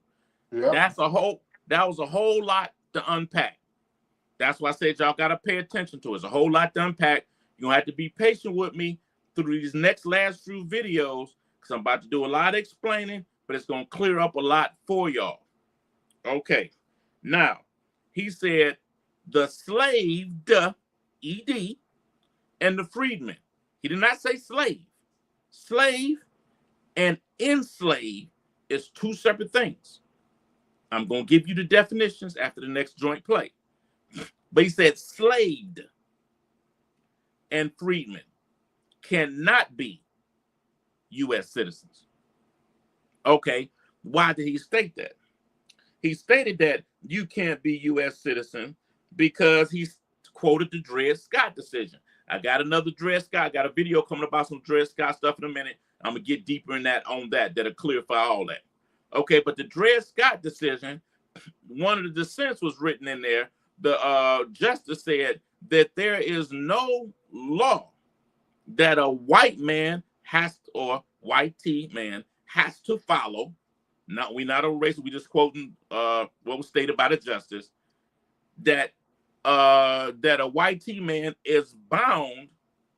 S1: Yep. That was a whole lot to unpack. That's why I said y'all got to pay attention to it. It's a whole lot to unpack. You're going to have to be patient with me through these last few videos because I'm about to do a lot of explaining, but it's going to clear up a lot for y'all. Okay. Now, he said the slaved, ED, and the freedmen. He did not say slave. Slave and enslave is two separate things. I'm going to give you the definitions after the next joint play. But he said slaved and freedmen cannot be U.S. citizens. Okay, why did he state that? He stated that you can't be U.S. citizen because he quoted the Dred Scott decision. I got another Dred Scott. I got a video coming about some Dred Scott stuff in a minute. I'm going to get deeper in that that'll clarify all that. Okay, but the Dred Scott decision, one of the dissents was written in there. The justice said that there is no law that a white man or white man has to follow. We're not a race. We just quoting what was stated by the justice that a white man is bound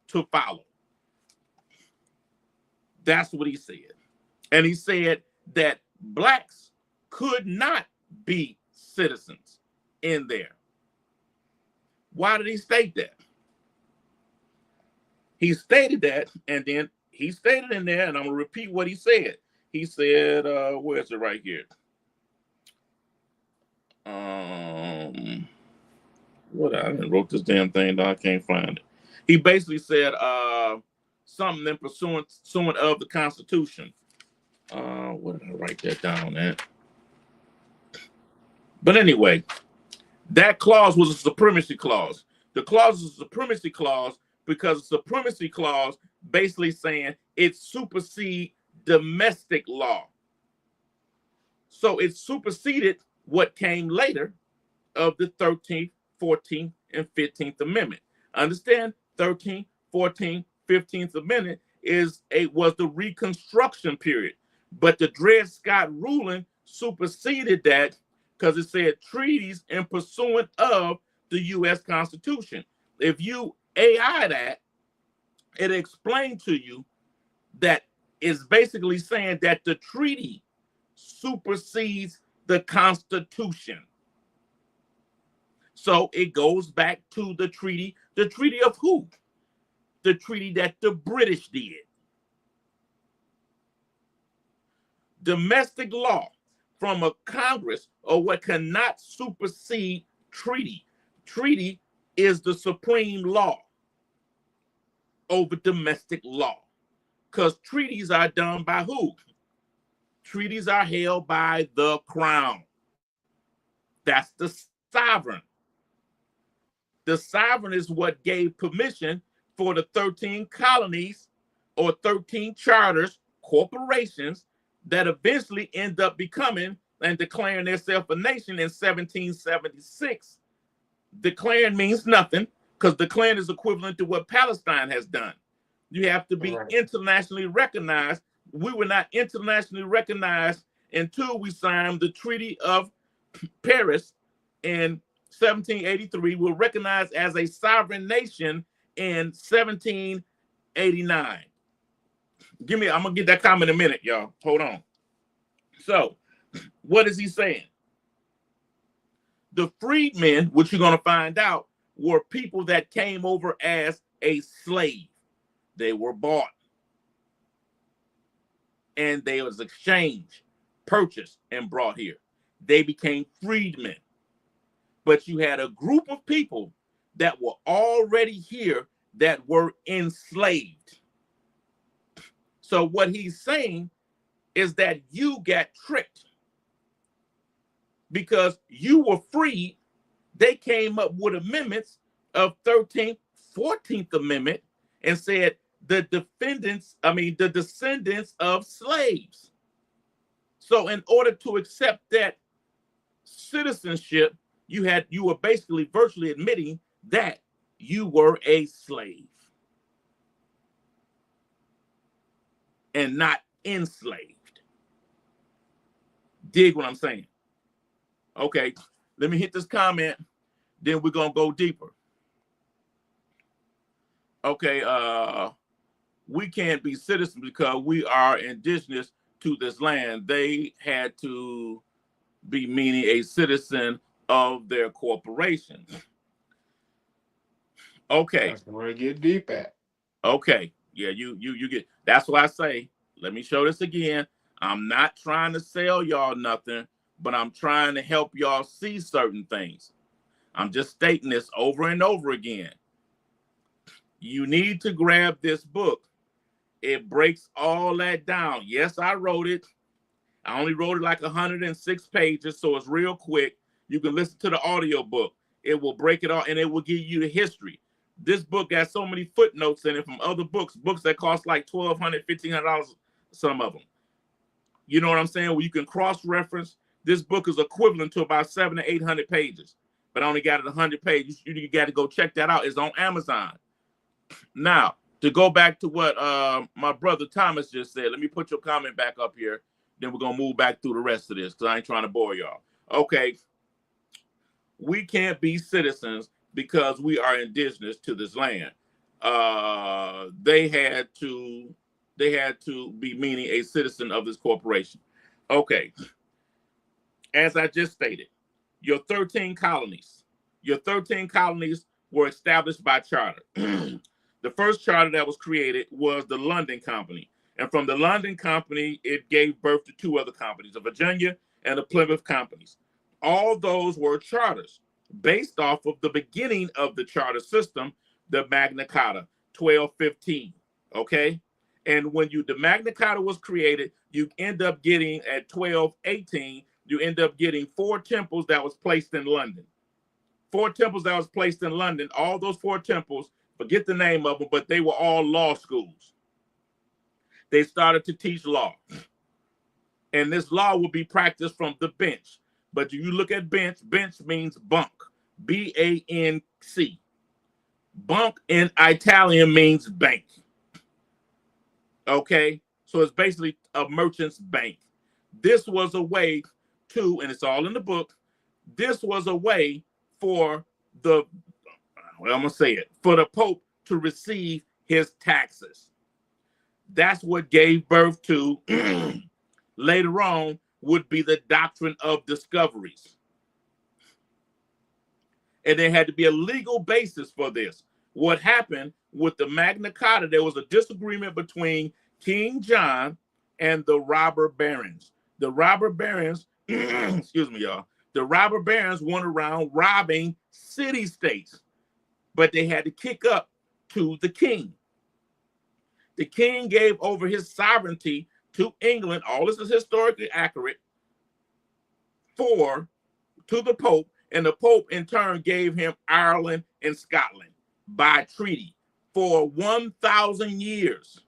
S1: to follow. That's what he said. And he said that blacks could not be citizens in there. Why did he state that? He stated that, and then he stated in there, and I'm going to repeat what he said. He said, where is it right here? What I wrote this damn thing down, I can't find it. He basically said something in pursuant of the Constitution. What did I write that down at? But anyway, that clause was a supremacy clause. The clause is a supremacy clause because the supremacy clause basically saying it supersedes domestic law. So it superseded what came later of the 13th, 14th, and 15th Amendment. Understand 13th, 14th, 15th Amendment was the Reconstruction period. But the Dred Scott ruling superseded that because it said treaties in pursuant of the U.S. Constitution. If you AI that, it explained to you that it's basically saying that the treaty supersedes the Constitution. So it goes back to the treaty. The treaty of who? The treaty that the British did. Domestic law from a Congress or what cannot supersede treaty. Treaty is the supreme law over domestic law, because treaties are done by who? Treaties are held by the crown. That's the sovereign. The sovereign is what gave permission for the 13 colonies or 13 charters, corporations, that eventually end up becoming and declaring themselves a nation in 1776. Declaring means nothing, because declaring is equivalent to what Palestine has done. You have to be internationally recognized. We were not internationally recognized until we signed the Treaty of Paris in 1783. We were recognized as a sovereign nation in 1789. I'm gonna get that comment in a minute, y'all. Hold on. So, what is he saying? The freedmen, which you're gonna find out, were people that came over as a slave. They were bought, and they was exchanged, purchased, and brought here. They became freedmen. But you had a group of people that were already here that were enslaved. So what he's saying is that you got tricked because you were freed. They came up with amendments of 13th, 14th Amendment and said the descendants of slaves. So in order to accept that citizenship, you were basically virtually admitting that you were a slave and not enslaved. Dig what I'm saying? Okay, let me hit this comment, then we're gonna go deeper. Okay, we can't be citizens because we are indigenous to this land. They had to be meaning a citizen of their corporation. Okay.
S2: That's where it get deep at.
S1: Okay. Yeah, you get, that's what I say. Let me show this again. I'm not trying to sell y'all nothing, but I'm trying to help y'all see certain things. I'm just stating this over and over again. You need to grab this book. It breaks all that down. Yes, I wrote it. I only wrote it like 106 pages, so it's real quick. You can listen to the audio book. It will break it all, and it will give you the history. This book got so many footnotes in it from other books that cost like $1,200, $1,500, some of them. You know what I'm saying? Well, you can cross-reference. This book is equivalent to about 700 to 800 pages, but I only got it 100 pages. You got to go check that out. It's on Amazon. Now, to go back to what my brother Thomas just said, let me put your comment back up here. Then we're going to move back through the rest of this because I ain't trying to bore y'all. Okay. We can't be citizens because we are indigenous to this land. They had to be meaning a citizen of this corporation. Okay. As I just stated, your 13 colonies were established by charter. The first charter that was created was the London Company. And from the London Company, it gave birth to two other companies, the Virginia and the Plymouth Companies. All those were charters based off of the beginning of the charter system, the Magna Carta, 1215, okay? And when the Magna Carta was created, you end up getting, at 1218, you end up getting 4 temples that was placed in London. 4 temples that was placed in London. All those 4 temples, forget the name of them, but they were all law schools. They started to teach law. And this law will be practiced from the bench. But you look at bench means bunk, B-A-N-C. Bunk in Italian means bank. Okay? So it's basically a merchant's bank. This was a way to, and it's all in the book, this was a way for the, well, I'm going to say it, for the Pope to receive his taxes. That's what gave birth to, later on, would be the doctrine of discoveries. And there had to be a legal basis for this. What happened with the Magna Carta, there was a disagreement between King John and the robber barons. The robber barons, excuse me, y'all, the robber barons went around robbing city-states, but they had to kick up to the king. The king gave over his sovereignty to England, all this is historically accurate, to the Pope, and the Pope in turn gave him Ireland and Scotland by treaty for 1,000 years.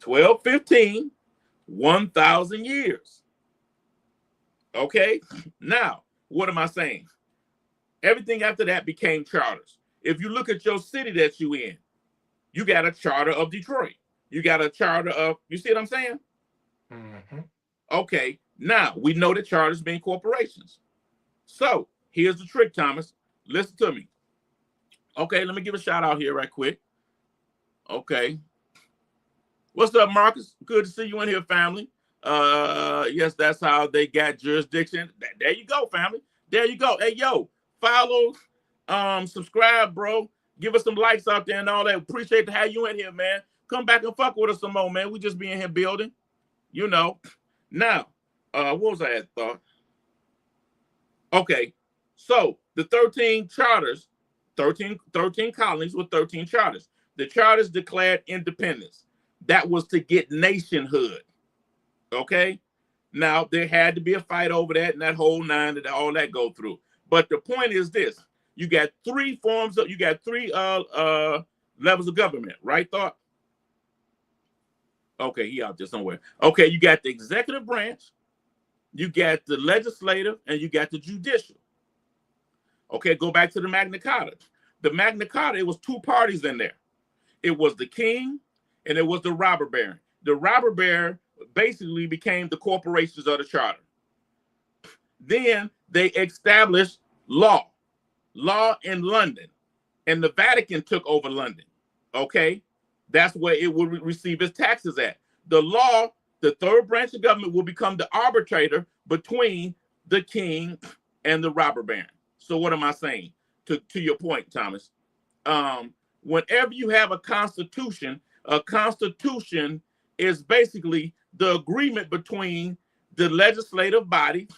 S1: 1215, 1,000 years. Okay, now, what am I saying? Everything after that became charters. If you look at your city that you in, you got a charter of Detroit. You got a charter of, you see what I'm saying? Mm-hmm. Okay, now we know that charters mean corporations. So here's the trick, Thomas. Listen to me. Okay, let me give a shout out here right quick. Okay. What's up, Marcus? Good to see you in here, family. Yes, that's how they got jurisdiction. There you go, family. There you go. Hey, yo, follow, subscribe, bro. Give us some likes out there and all that. Appreciate to have you in here, man. Come back and fuck with us some more, man. We just be in here building, you know. Now, what was I at thought? Okay, so the 13 charters, 13 colonies with 13 charters. The charters declared independence. That was to get nationhood. Okay, now there had to be a fight over that and that whole nine and all that go through. But the point is this: you got three levels of government, right? Thought. Okay, he out there somewhere. Okay, you got the executive branch, you got the legislative, and you got the judicial. Okay, go back to the Magna Carta. The Magna Carta, it was two parties in there. It was the king and it was the robber baron. The robber baron basically became the corporations of the charter. Then they established law in London, and the Vatican took over London. Okay, that's where it would receive its taxes at. The law, the third branch of government, will become the arbitrator between the king and the robber baron. So what am I saying? To your point, Thomas, whenever you have a constitution is basically the agreement between the legislative body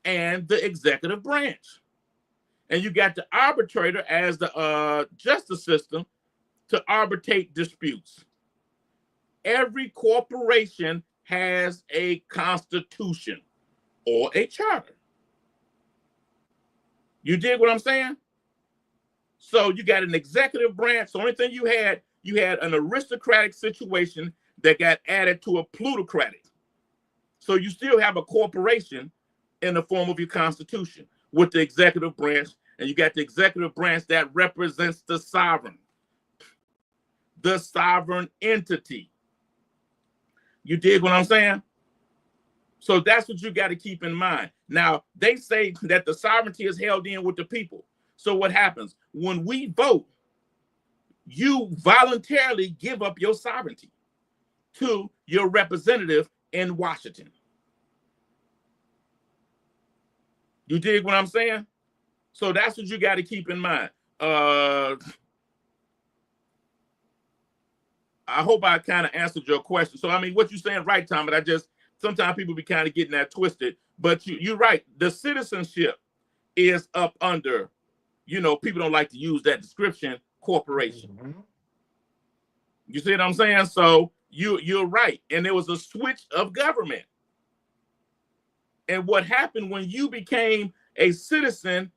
S1: and the executive branch. And you got the arbitrator as the justice system to arbitrate disputes. Every corporation has a constitution or a charter. You dig what I'm saying? So you got an executive branch. The only thing you had an aristocratic situation that got added to a plutocratic. So you still have a corporation in the form of your constitution with the executive branch, and you got the executive branch that represents the sovereign entity. You dig what I'm saying? So that's what you got to keep in mind. Now, they say that the sovereignty is held in with the people. So what happens? When we vote, you voluntarily give up your sovereignty to your representative in Washington. You dig what I'm saying? So that's what you got to keep in mind. I hope I kind of answered your question. So, I mean, what you're saying, right, Tom, but sometimes people be kind of getting that twisted, but you're right. The citizenship is up under, people don't like to use that description, corporation. Mm-hmm. You see what I'm saying? So you're right. And there was a switch of government. And what happened when you became a citizen,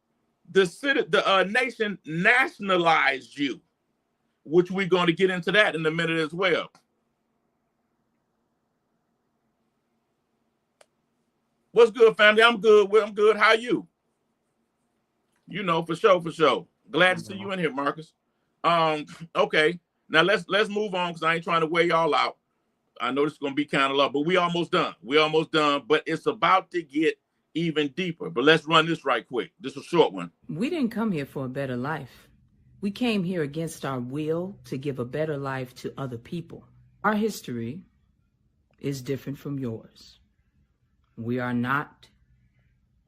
S1: the nation nationalized you, which we're going to get into that in a minute as well. What's good, family? I'm good. I'm good. How are you? For sure. Glad to see you in here, Marcus. Okay. Now let's move on because I ain't trying to wear y'all out. I know this is going to be kind of low, but we almost done. But it's about to get even deeper. But let's run this right quick. This is a short one.
S17: We didn't come here for a better life. We came here against our will to give a better life to other people. Our history is different from yours. We are not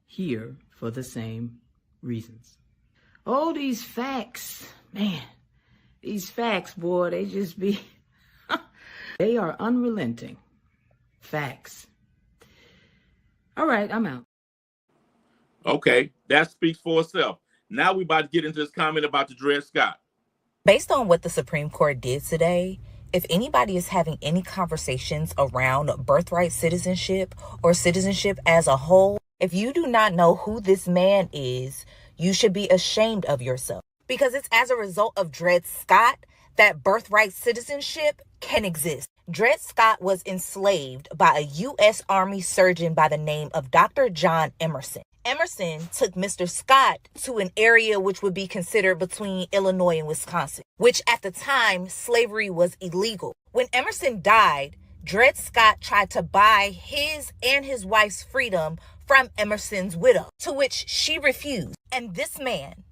S17: here for the same reasons. Oh, these facts, man, these facts, boy, they just be, they are unrelenting. Facts. All right, I'm out.
S1: Okay, that speaks for itself. Now we about to get into this comment about the Dred Scott.
S18: Based on what the Supreme Court did today, if anybody is having any conversations around birthright citizenship or citizenship as a whole, if you do not know who this man is, you should be ashamed of yourself. Because it's as a result of Dred Scott that birthright citizenship can exist. Dred Scott was enslaved by a U.S. Army surgeon by the name of Dr. John Emerson. Emerson took Mr. Scott to an area which would be considered between Illinois and Wisconsin, which at the time, slavery was illegal. When Emerson died, Dred Scott tried to buy his and his wife's freedom from Emerson's widow, to which she refused. And this man,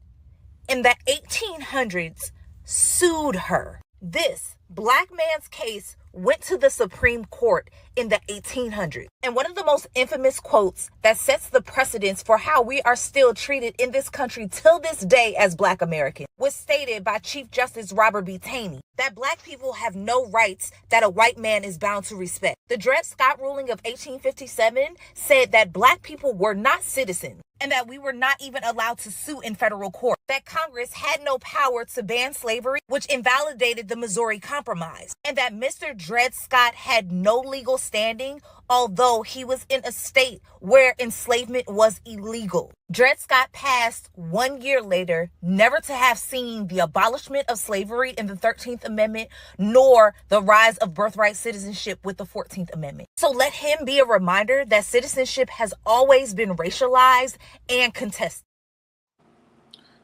S18: in the 1800s, sued her. This black man's case went to the Supreme Court in the 1800s. And one of the most infamous quotes that sets the precedence for how we are still treated in this country till this day as Black Americans was stated by Chief Justice Robert B. Taney, that Black people have no rights that a white man is bound to respect. The Dred Scott ruling of 1857 said that Black people were not citizens and that we were not even allowed to sue in federal court, that Congress had no power to ban slavery, which invalidated the Missouri Compromise, and that Mr. Dred Scott had no legal standing, although he was in a state where enslavement was illegal. Dred Scott passed 1 year later, never to have seen the abolishment of slavery in the 13th Amendment, nor the rise of birthright citizenship with the 14th Amendment. So let him be a reminder that citizenship has always been racialized and contested.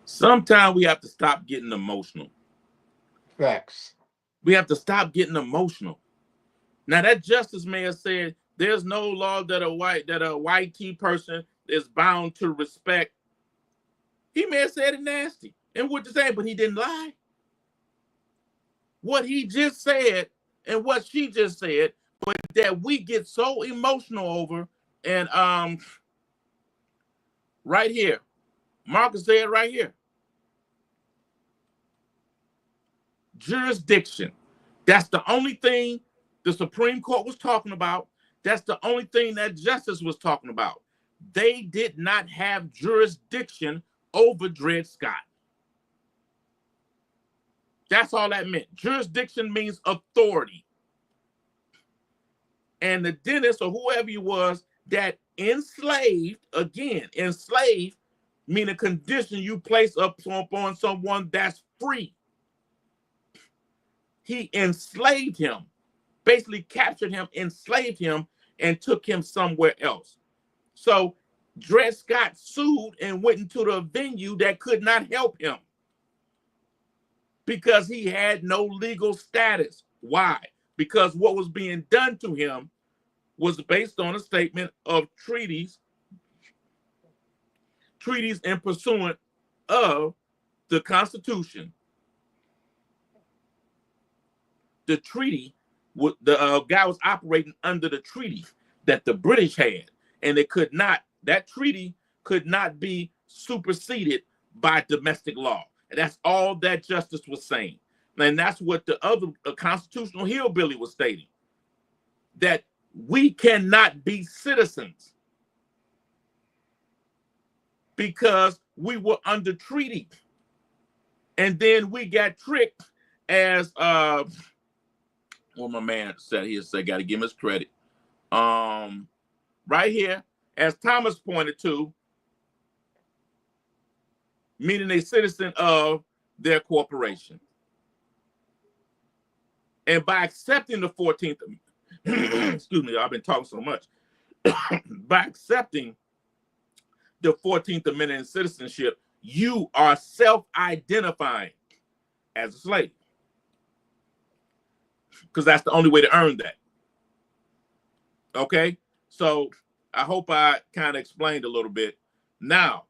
S1: Sometimes we have to stop getting emotional.
S2: Facts.
S1: We have to stop getting emotional. Now that justice may have said there's no law that a white key person is bound to respect. He may have said it nasty and what to say, but he didn't lie. What he just said and what she just said, but that we get so emotional over, and right here, Marcus said right here, jurisdiction. That's the only thing the Supreme Court was talking about. That's the only thing that justice was talking about. They did not have jurisdiction over Dred Scott. That's all that meant. Jurisdiction means authority. And the dentist or whoever he was that enslaved, again, enslaved mean a condition you place upon someone that's free. He enslaved him, basically captured him, enslaved him, and took him somewhere else. So Dred Scott sued and went into the venue that could not help him because he had no legal status. Why? Because what was being done to him was based on a statement of treaties in pursuant of the Constitution. The treaty, the guy was operating under the treaty that the British had, and that treaty could not be superseded by domestic law. And that's all that justice was saying. And that's what the other constitutional hillbilly was stating, that we cannot be citizens because we were under treaty. And then we got tricked as well, my man said he said, got to give him his credit. Right here, as Thomas pointed to, meaning a citizen of their corporation. And by accepting the 14th, excuse me, I've been talking so much. By accepting the 14th Amendment in citizenship, you are self-identifying as a slave. Because that's the only way to earn that. Okay? So I hope I kind of explained a little bit. Now,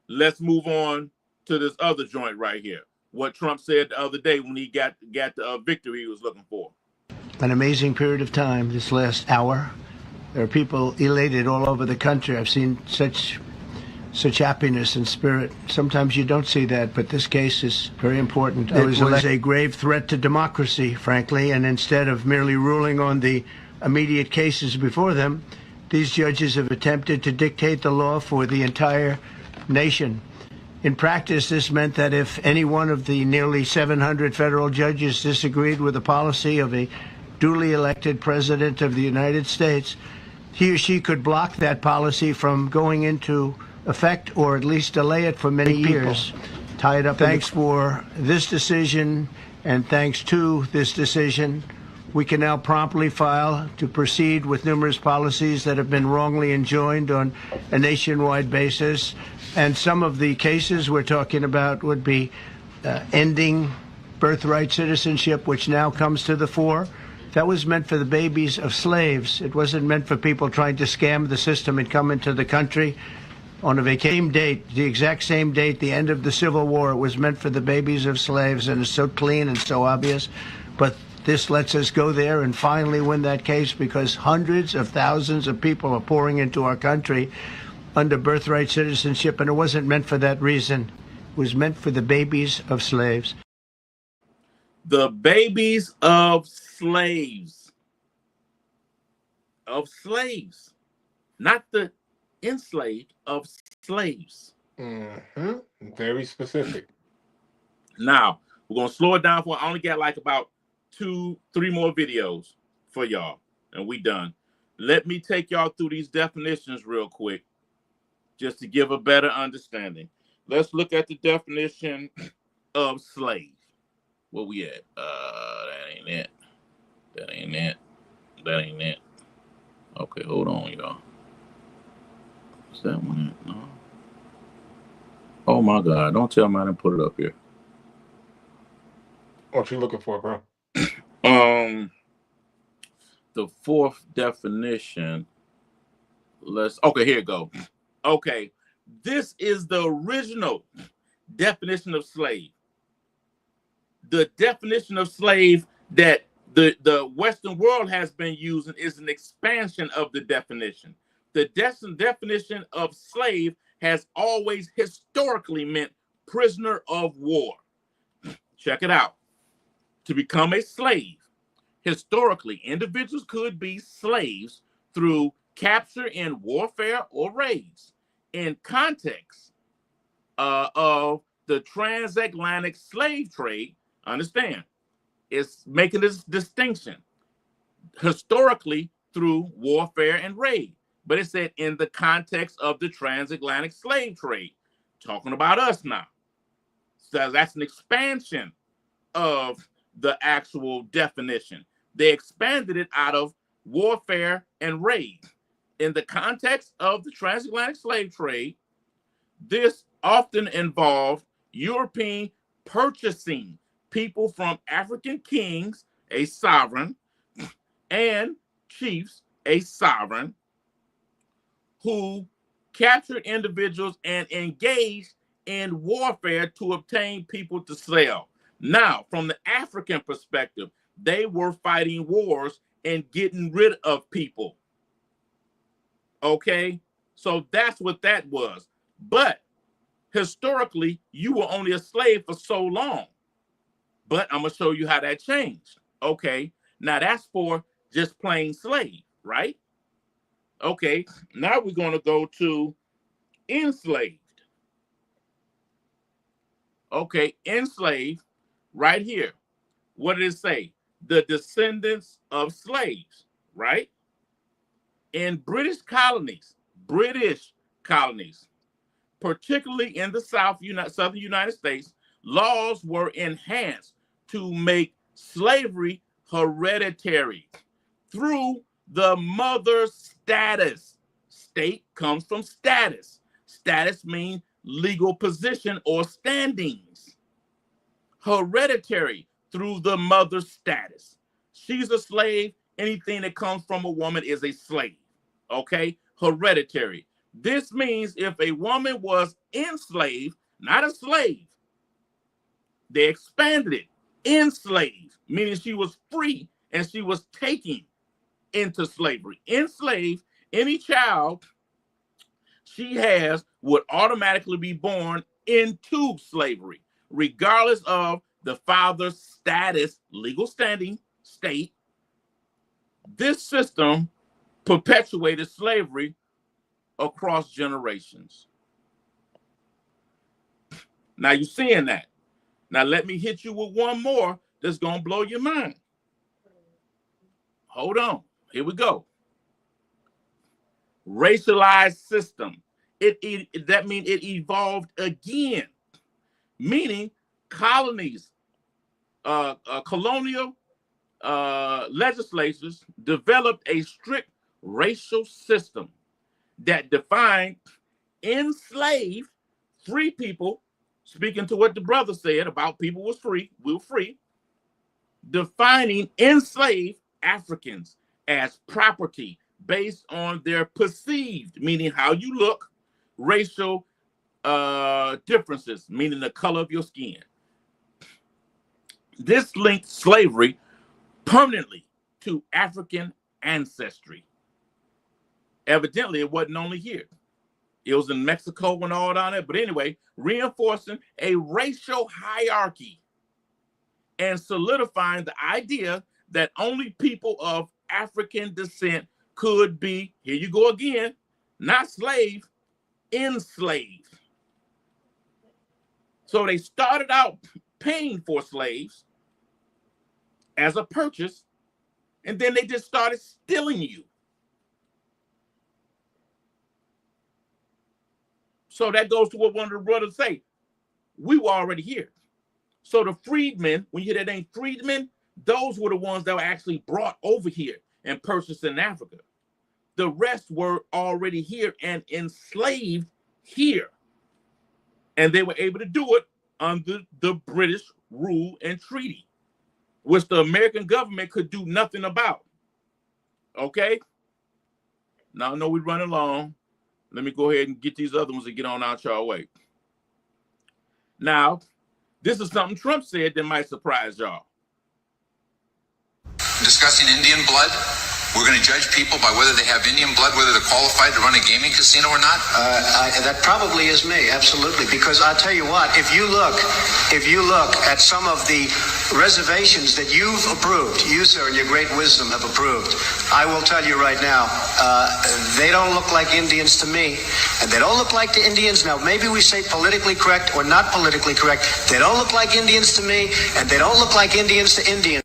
S1: let's move on to this other joint right here. What Trump said the other day when he got the victory he was looking for.
S7: an amazing period of time this last hour. There are people elated all over the country. I've seen such happiness and spirit. Sometimes you don't see that, but this case is very important. It was a grave threat to democracy, frankly, and instead of merely ruling on the immediate cases before them, these judges have attempted to dictate the law for the entire nation. In practice, this meant that if any one of the nearly 700 federal judges disagreed with the policy of a duly elected president of the United States, he or she could block that policy from going into effect or at least delay it for many years. Tied up. Thanks for this decision, and thanks to this decision, we can now promptly file to proceed with numerous policies that have been wrongly enjoined on a nationwide basis. And some of the cases we're talking about would be ending birthright citizenship, which now comes to the fore. That was meant for the babies of slaves. It wasn't meant for people trying to scam the system and come into the country on a vacation date, the exact same date, the end of the Civil War. It was meant for the babies of slaves, and it's so clean and so obvious. But this lets us go there and finally win that case, because hundreds of thousands of people are pouring into our country under birthright citizenship, and it wasn't meant for that reason. It was meant for the babies of slaves.
S1: The babies of slaves. Of slaves. Not the enslaved, of slaves.
S2: Mm-hmm. Very specific.
S1: Now, we're going to slow it down for, I only got like about 2-3 more videos for y'all, and we done. Let me take y'all through these definitions real quick, just to give a better understanding. Let's look at the definition of slave. Where we at? That ain't it. That ain't it. That ain't it. Okay, hold on, y'all. Is that one? No. Oh my God! Don't tell me I didn't put it up here.
S2: What you looking for, bro?
S1: The fourth definition. Okay, here it go. Okay, this is the original definition of slave. The definition of slave that the Western world has been using is an expansion of the definition. The definition of slave has always historically meant prisoner of war. Check it out. To become a slave, historically, individuals could be slaves through capture in warfare or raids. In context of the transatlantic slave trade, understand, it's making this distinction. Historically, through warfare and raid. But it said in the context of the transatlantic slave trade. Talking about us now. So that's an expansion of the actual definition. They expanded it out of warfare and raid. In the context of the transatlantic slave trade, this often involved European purchasing people from African kings, a sovereign, and chiefs, a sovereign, who captured individuals and engaged in warfare to obtain people to sell. Now, from the African perspective, they were fighting wars and getting rid of people. Okay? So that's what that was. But historically, you were only a slave for so long. But I'm going to show you how that changed. Okay? Now, that's for just plain slave, right? Okay, now we're going to go to enslaved. Okay, enslaved, right here. What did it say? The descendants of slaves, right? In British colonies, particularly in the southern United States, laws were enhanced to make slavery hereditary through the mother status. State comes from status. Status means legal position or standings. Hereditary through the mother status. She's a slave. Anything that comes from a woman is a slave. Okay? Hereditary. This means if a woman was enslaved, not a slave, they expanded it. Enslaved, meaning she was free and she was taken into slavery. Enslaved, any child she has would automatically be born into slavery, regardless of the father's status, legal standing, state. This system perpetuated slavery across generations. Now you're seeing that. Now let me hit you with one more that's going to blow your mind. Hold on. Here we go. Racialized system. That means it evolved again, meaning colonies, colonial legislatures developed a strict racial system that defined enslaved free people, speaking to what the brother said about people was free, we were free, defining enslaved Africans as property based on their perceived, meaning how you look, racial differences, meaning the color of your skin. This linked slavery permanently to African ancestry. Evidently, it wasn't only here. It was in Mexico and all down there. But anyway, reinforcing a racial hierarchy and solidifying the idea that only people of African descent could be, here you go again, not slave, enslaved. So they started out paying for slaves as a purchase, and then they just started stealing you. So that goes to what one of the brothers say. We were already here. So the freedmen, when you hear that name freedmen, those were the ones that were actually brought over here and purchased in Africa. The rest were already here and enslaved here. And they were able to do it under the British rule and treaty, which the American government could do nothing about. Okay? Now I know we're running long. Let me go ahead and get these other ones and get on out y'all way. Now, this is something Trump said that might surprise y'all.
S19: Discussing Indian blood, we're going to judge people by whether they have Indian blood, whether they're qualified to run a gaming casino or not?
S7: That probably is me, absolutely. Because I'll tell you what, if you look at some of the reservations that you've approved, you, sir, in your great wisdom have approved, I will tell you right now, they don't look like Indians to me. And they don't look like the Indians. Now, maybe we say politically correct or not politically correct. They don't look like Indians to me, and they don't look like Indians to Indians.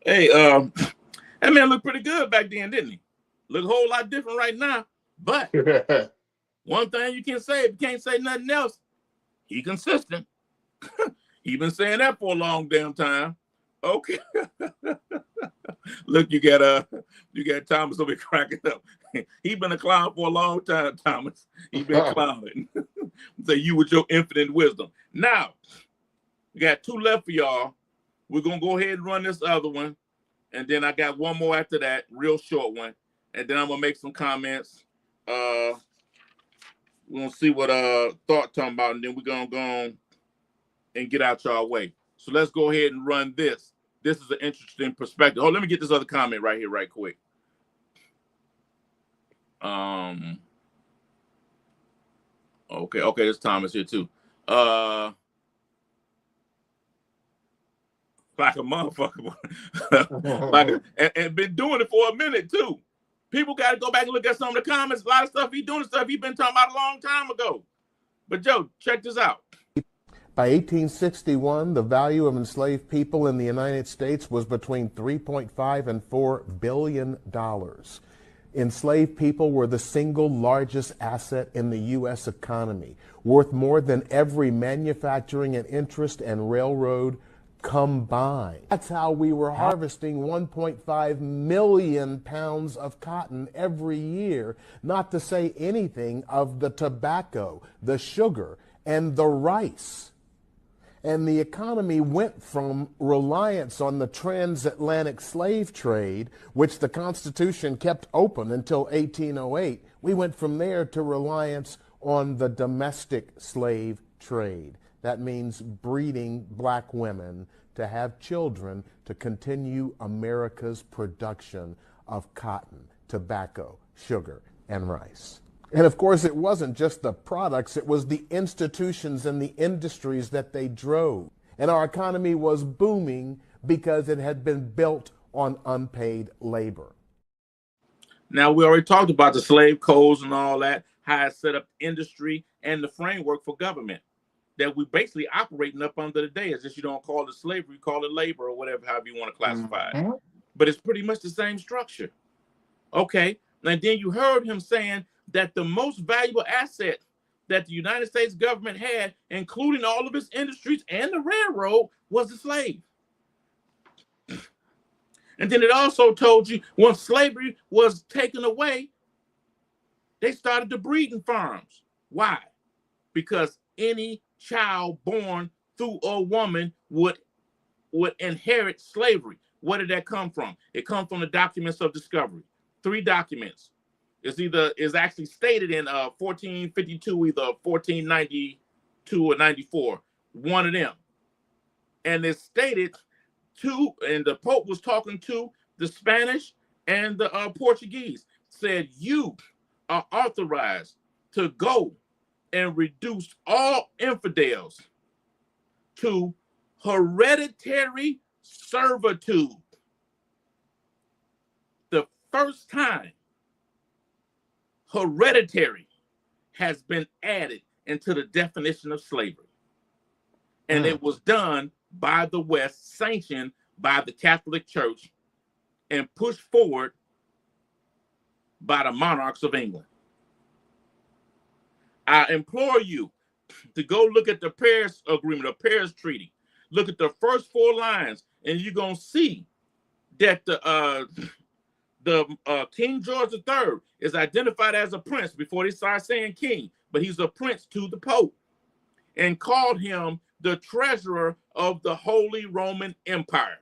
S1: Hey, that man looked pretty good back then, didn't he? Look a whole lot different right now. But one thing you can say, if you can't say nothing else, he consistent. He been saying that for a long damn time. Okay. Look, you got Thomas over here cracking up. He been a clown for a long time, Thomas. He been clowning. So you with your infinite wisdom. Now, we got two left for y'all. We're going to go ahead and run this other one. And then I got one more after that, real short one. And then I'm going to make some comments. We're going to see what Thought talking about. And then we're going to go on and get out y'all way. So let's go ahead and run this. This is an interesting perspective. Oh, let me get this other comment right here right quick. Okay, this Thomas here too. Like a motherfucker. and been doing it for a minute too. People got to go back and look at some of the comments. A lot of stuff he doing, stuff he been talking about a long time ago. But Joe, check this out.
S20: By 1861, the value of enslaved people in the United States was between $3.5 and $4 billion. Enslaved people were the single largest asset in the U.S. economy, worth more than every manufacturing and interest and railroad combined. That's how we were harvesting 1.5 million pounds of cotton every year, not to say anything of the tobacco, the sugar, and the rice. And the economy went from reliance on the transatlantic slave trade, which the Constitution kept open until 1808. We went from there to reliance on the domestic slave trade. That means breeding black women to have children to continue America's production of cotton, tobacco, sugar, and rice. And of course, it wasn't just the products, it was the institutions and the industries that they drove. And our economy was booming because it had been built on unpaid labor.
S1: Now, we already talked about the slave codes and all that, how it set up industry and the framework for government that we basically operating up under today. It's just you don't call it slavery, you call it labor or whatever, however you want to classify it. But it's pretty much the same structure. Okay, and then you heard him saying that the most valuable asset that the United States government had, including all of its industries and the railroad, was the slave. And then it also told you once slavery was taken away, they started the breeding farms. Why? Because any child born through a woman would inherit slavery. Where did that come from? It comes from the documents of discovery. 3 documents. Is actually stated in 1452, either 1492 or 94. One of them. And it's stated to, and the Pope was talking to the Spanish and the Portuguese, said you are authorized to go and reduce all infidels to hereditary servitude. The first time hereditary has been added into the definition of slavery. And it was done by the West, sanctioned by the Catholic Church, and pushed forward by the monarchs of England. I implore you to go look at the Paris Agreement, the Paris Treaty. Look at the first 4 lines, and you're going to see that the King George III is identified as a prince before they start saying king, but he's a prince to the Pope, and called him the treasurer of the Holy Roman Empire.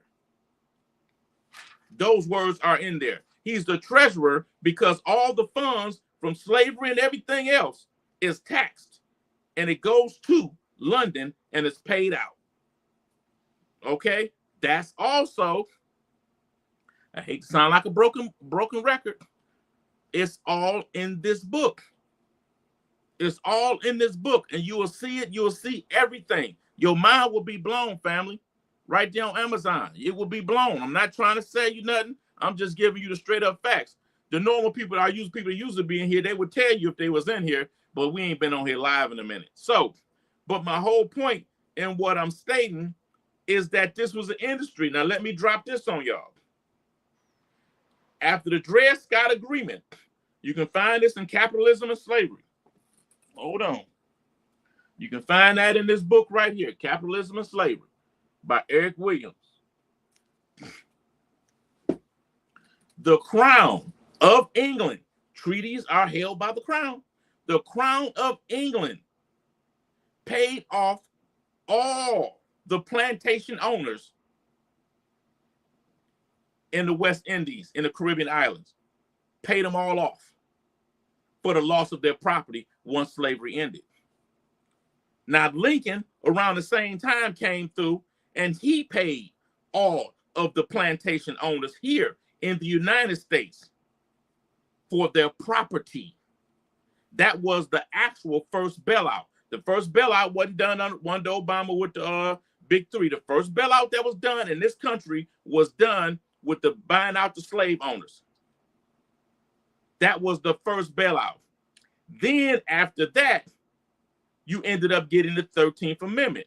S1: Those words are in there. He's the treasurer because all the funds from slavery and everything else is taxed, and it goes to London and it's paid out. Okay, that's also, I hate to sound like a broken record, it's all in this book. It's all in this book, and you will see it. You will see everything. Your mind will be blown, family. Right there on Amazon. It will be blown. I'm not trying to say you nothing. I'm just giving you the straight up facts. The normal people people usually be in here, they would tell you if they was in here, but we ain't been on here live in a minute. So, but my whole point in what I'm stating is that this was an industry. Now, let me drop this on y'all. After the Dred Scott Agreement, you can find this in Capitalism and Slavery. Hold on. You can find that in this book right here, Capitalism and Slavery, by Eric Williams. The Crown of England, treaties are held by the Crown. The Crown of England paid off all the plantation owners in the West Indies, in the Caribbean islands, paid them all off for the loss of their property once slavery ended. Now, Lincoln, around the same time, came through and he paid all of the plantation owners here in the United States for their property. That was the actual first bailout. The first bailout wasn't done under Obama with the Big Three. The first bailout that was done in this country was done with the buying out the slave owners. That was the first bailout. Then after that, you ended up getting the 13th Amendment.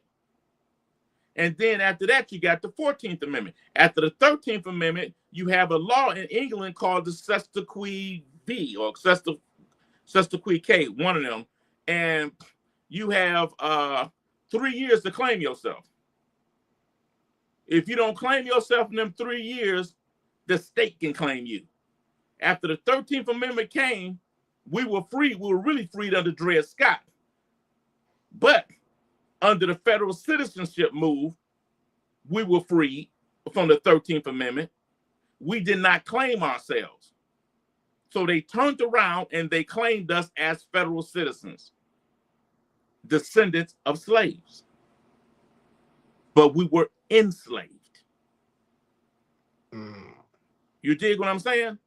S1: And then after that, you got the 14th Amendment. After the 13th Amendment, you have a law in England called the Sesquiquid V or Sesquiquid K, one of them. And you have 3 years to claim yourself. If you don't claim yourself in them 3 years, the state can claim you. After the 13th Amendment came, we were free. We were really freed under Dred Scott. But under the federal citizenship move, we were freed from the 13th Amendment. We did not claim ourselves. So they turned around and they claimed us as federal citizens, descendants of slaves. but we were enslaved. You dig what I'm saying?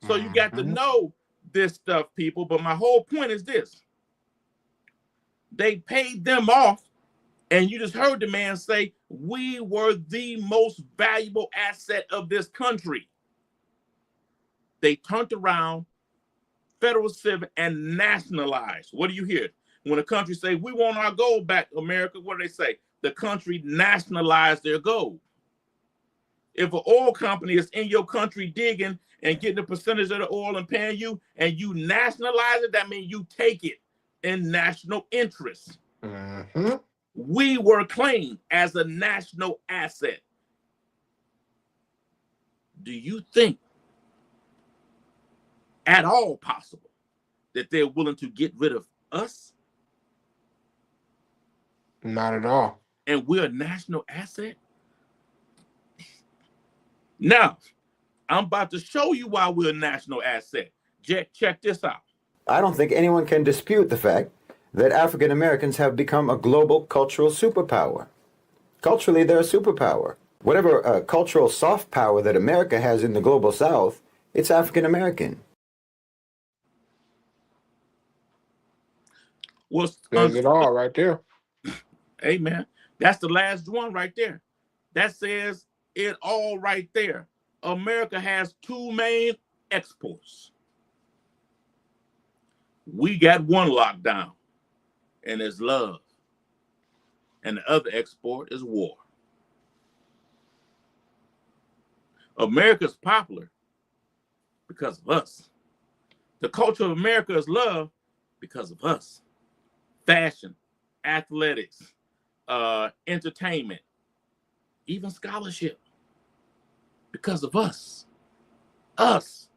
S1: So you got to know this stuff, people. But my whole point is this. They paid them off, and you just heard the man say, we were the most valuable asset of this country. They turned around, federal civic, and nationalized. What do you hear? When a country say, we want our gold back, America, what do they say? The country nationalized their gold. If an oil company is in your country digging and getting a percentage of the oil and paying you, and you nationalize it, that means you take it in national interest. We were claimed as a national asset. Do you think at all possible that they're willing to get rid of us?
S2: Not at all.
S1: And we're a national asset? Now, I'm about to show you why we're a national asset. Check this out.
S21: I don't think anyone can dispute the fact that African Americans have become a global cultural superpower. Culturally, they're a superpower. Whatever cultural soft power that America has in the global South, it's African American.
S2: Says it all right there.
S1: Amen. That's the last one right there. That says it all right there. America has two main exports. We got one lockdown, and it's love. And the other export is war. America's popular because of us. The culture of America is love because of us. Fashion, athletics, entertainment, even scholarship, because of us. Us.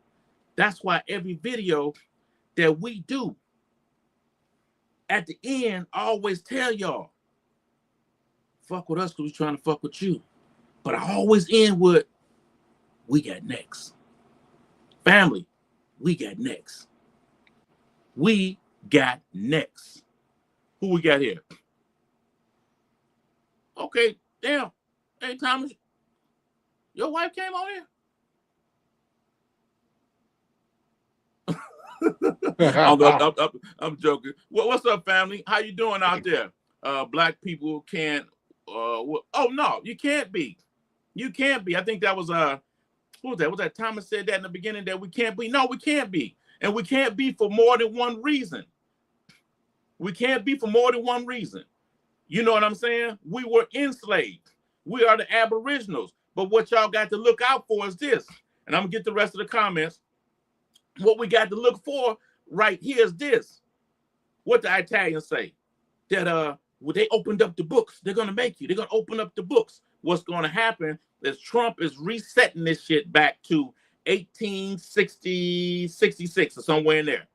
S1: That's why every video that we do, at the end, I always tell y'all, fuck with us because we're trying to fuck with you. But I always end with, we got next. Family, we got next. We got next. Who we got here? Okay, damn. Hey, Thomas, your wife came on here? I'm joking. What's up, family? How you doing out there? Black people can't. Oh no, you can't be. You can't be. I think that was who was that? Was that Thomas said that in the beginning that we can't be? No, we can't be, and we can't be for more than one reason. We can't be for more than one reason. You know what I'm saying? We were enslaved. We are the Aboriginals. But what y'all got to look out for is this. And I'm going to get the rest of the comments. What we got to look for right here is this. What the Italians say. That when they opened up the books, they're going to make you. They're going to open up the books. What's going to happen is Trump is resetting this shit back to 1860, 66 or somewhere in there.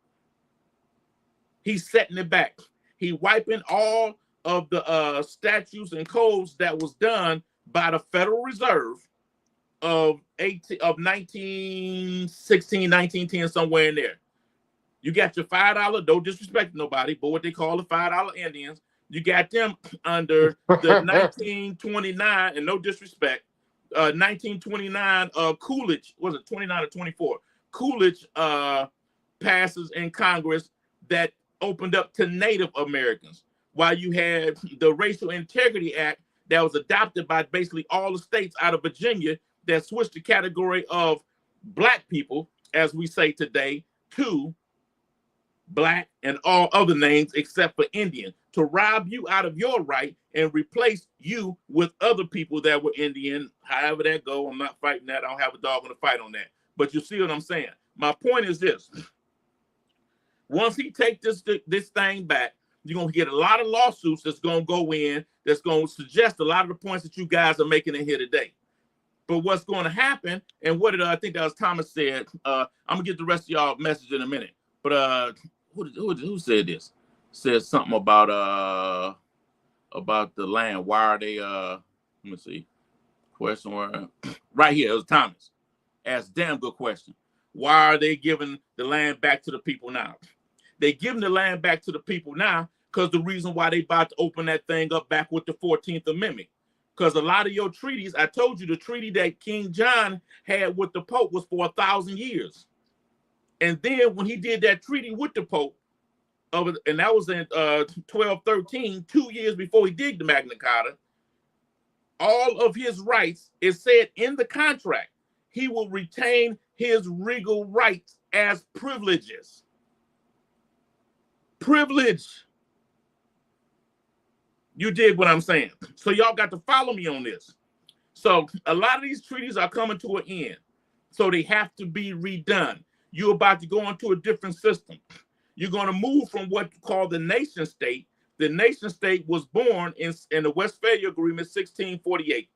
S1: He's setting it back. He wiping all of the statutes and codes that was done by the Federal Reserve of 1916, 1910, somewhere in there. You got your $5, don't disrespect nobody, but what they call the $5 Indians, you got them under the 1929, and no disrespect, 1929 Coolidge, was it 29 or 24? Coolidge passes in Congress that opened up to Native Americans, while you had the Racial Integrity Act that was adopted by basically all the states out of Virginia that switched the category of black people, as we say today, to black and all other names except for Indian, to rob you out of your right and replace you with other people that were Indian. However that go, I'm not fighting that. I don't have a dog in the fight on that. But you see what I'm saying? My point is this. Once he take this thing back, you're going to get a lot of lawsuits that's going to go in, that's going to suggest a lot of the points that you guys are making in here today. But what's going to happen, and what did I think that was Thomas said, I'm going to get the rest of y'all message in a minute. But who said this? Said something about the land. Why are they, let me see, question where, right here, it was Thomas. Asked damn good question. Why are they giving the land back to the people now? They giving the land back to the people now because the reason why they about to open that thing up back with the 14th Amendment. Because a lot of your treaties, I told you the treaty that King John had with the Pope was for 1,000 years. And then when he did that treaty with the Pope, and that was in 1213, 2 years before he did the Magna Carta, all of his rights, is said in the contract, he will retain his regal rights as privileges. Privilege. You dig what I'm saying? So y'all got to follow me on this. So a lot of these treaties are coming to an end. So they have to be redone. You're about to go into a different system. You're going to move from what's called the nation state. The nation state was born in the Westphalia Agreement 1648.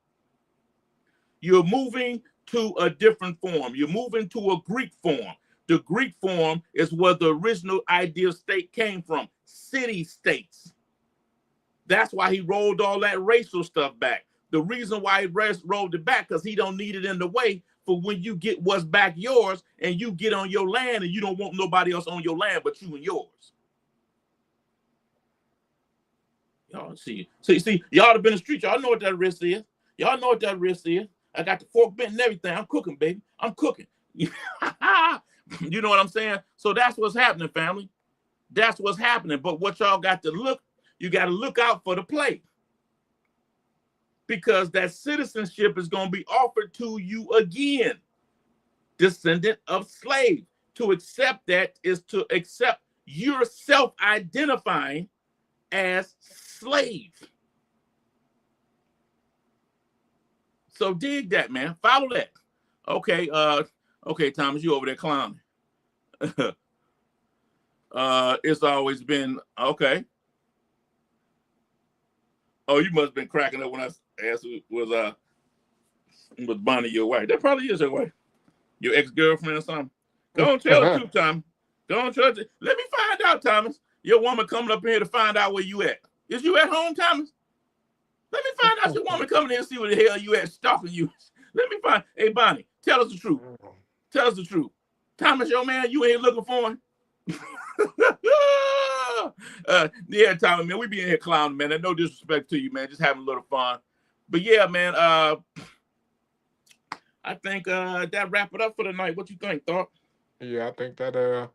S1: You're moving to a different form. You're moving to a Greek form. The Greek form is where the original idea of state came from, city-states. That's why he rolled all that racial stuff back. The reason why he rolled it back, because he don't need it in the way for when you get what's back yours and you get on your land and you don't want nobody else on your land but you and yours. Y'all see, y'all have been in the street. Y'all know what that risk is. Y'all know what that risk is. I got the fork bent and everything. I'm cooking, baby. I'm cooking. You know what I'm saying? So that's what's happening, family. That's what's happening. But what y'all got to look, you got to look out for the play. Because that citizenship is going to be offered to you again. Descendant of slave. To accept that is to accept you're self-identifying as slave. So dig that, man. Follow that. Okay, okay, Thomas, you over there clowning. It's always been okay. Oh, you must have been cracking up when I asked was Bonnie your wife? That probably is your wife. Your ex-girlfriend or something. Go on, tell the truth, Thomas. Go on, tell it. Let me find out, Thomas. Your woman coming up here to find out where you at. Is you at home, Thomas? Let me find out your woman coming in and see where the hell you at, stalking you. Let me find. Hey, Bonnie, tell us the truth. Tell us the truth. Thomas, your man, you ain't looking for him. Yeah, Tommy, man, we be in here clowning, man. And no disrespect to you, man. Just having a little fun. But yeah, man, I think that wrap it up for the night. What you think, Thought?
S2: Yeah, I think that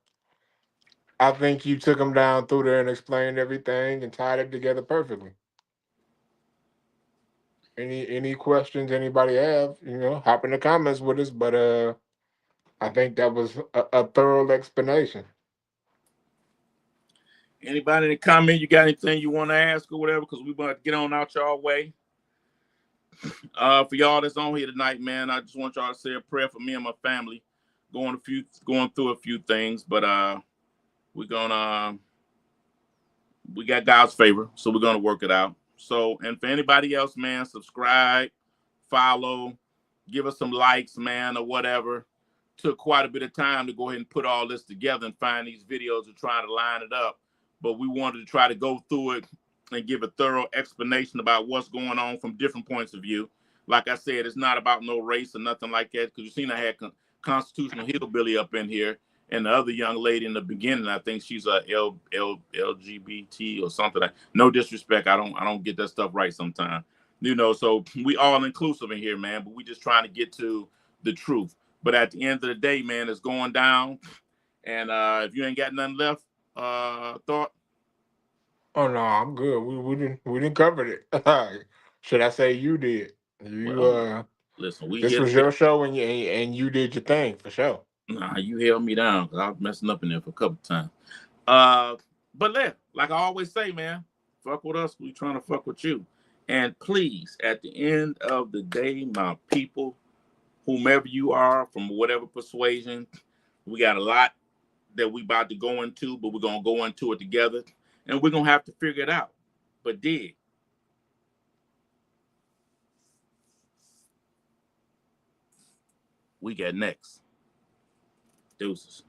S2: I think you took them down through there and explained everything and tied it together perfectly. Any questions anybody have, hop in the comments with us. But I think that was a thorough explanation.
S1: Anybody in the comment, you got anything you want to ask or whatever? Because we about to get on out y'all way. For y'all that's on here tonight, man, I just want y'all to say a prayer for me and my family. Going through a few things, but we got God's favor, so we're gonna work it out. So, and for anybody else, man, subscribe, follow, give us some likes, man, or whatever. Took quite a bit of time to go ahead and put all this together and find these videos and try to line it up. But we wanted to try to go through it and give a thorough explanation about what's going on from different points of view. Like I said, it's not about no race or nothing like that, because you seen I had Constitutional Hillbilly up in here, and the other young lady in the beginning, I think she's a LGBT or something. No disrespect, I don't get that stuff right sometimes. So we all inclusive in here, man, but we just trying to get to the truth. But at the end of the day, man, it's going down. And if you ain't got nothing left, Thought?
S2: Oh no, I'm good. We didn't cover it. Should I say you did?
S1: Listen,
S2: this was your show and you did your thing for sure.
S1: Nah, you held me down because I was messing up in there for a couple times. But like I always say, man, fuck with us, we trying to fuck with you. And please, at the end of the day, my people, whomever you are, from whatever persuasion, we got a lot that we about to go into, but we're gonna go into it together, and we're gonna have to figure it out. But dig. We got next. Deuces.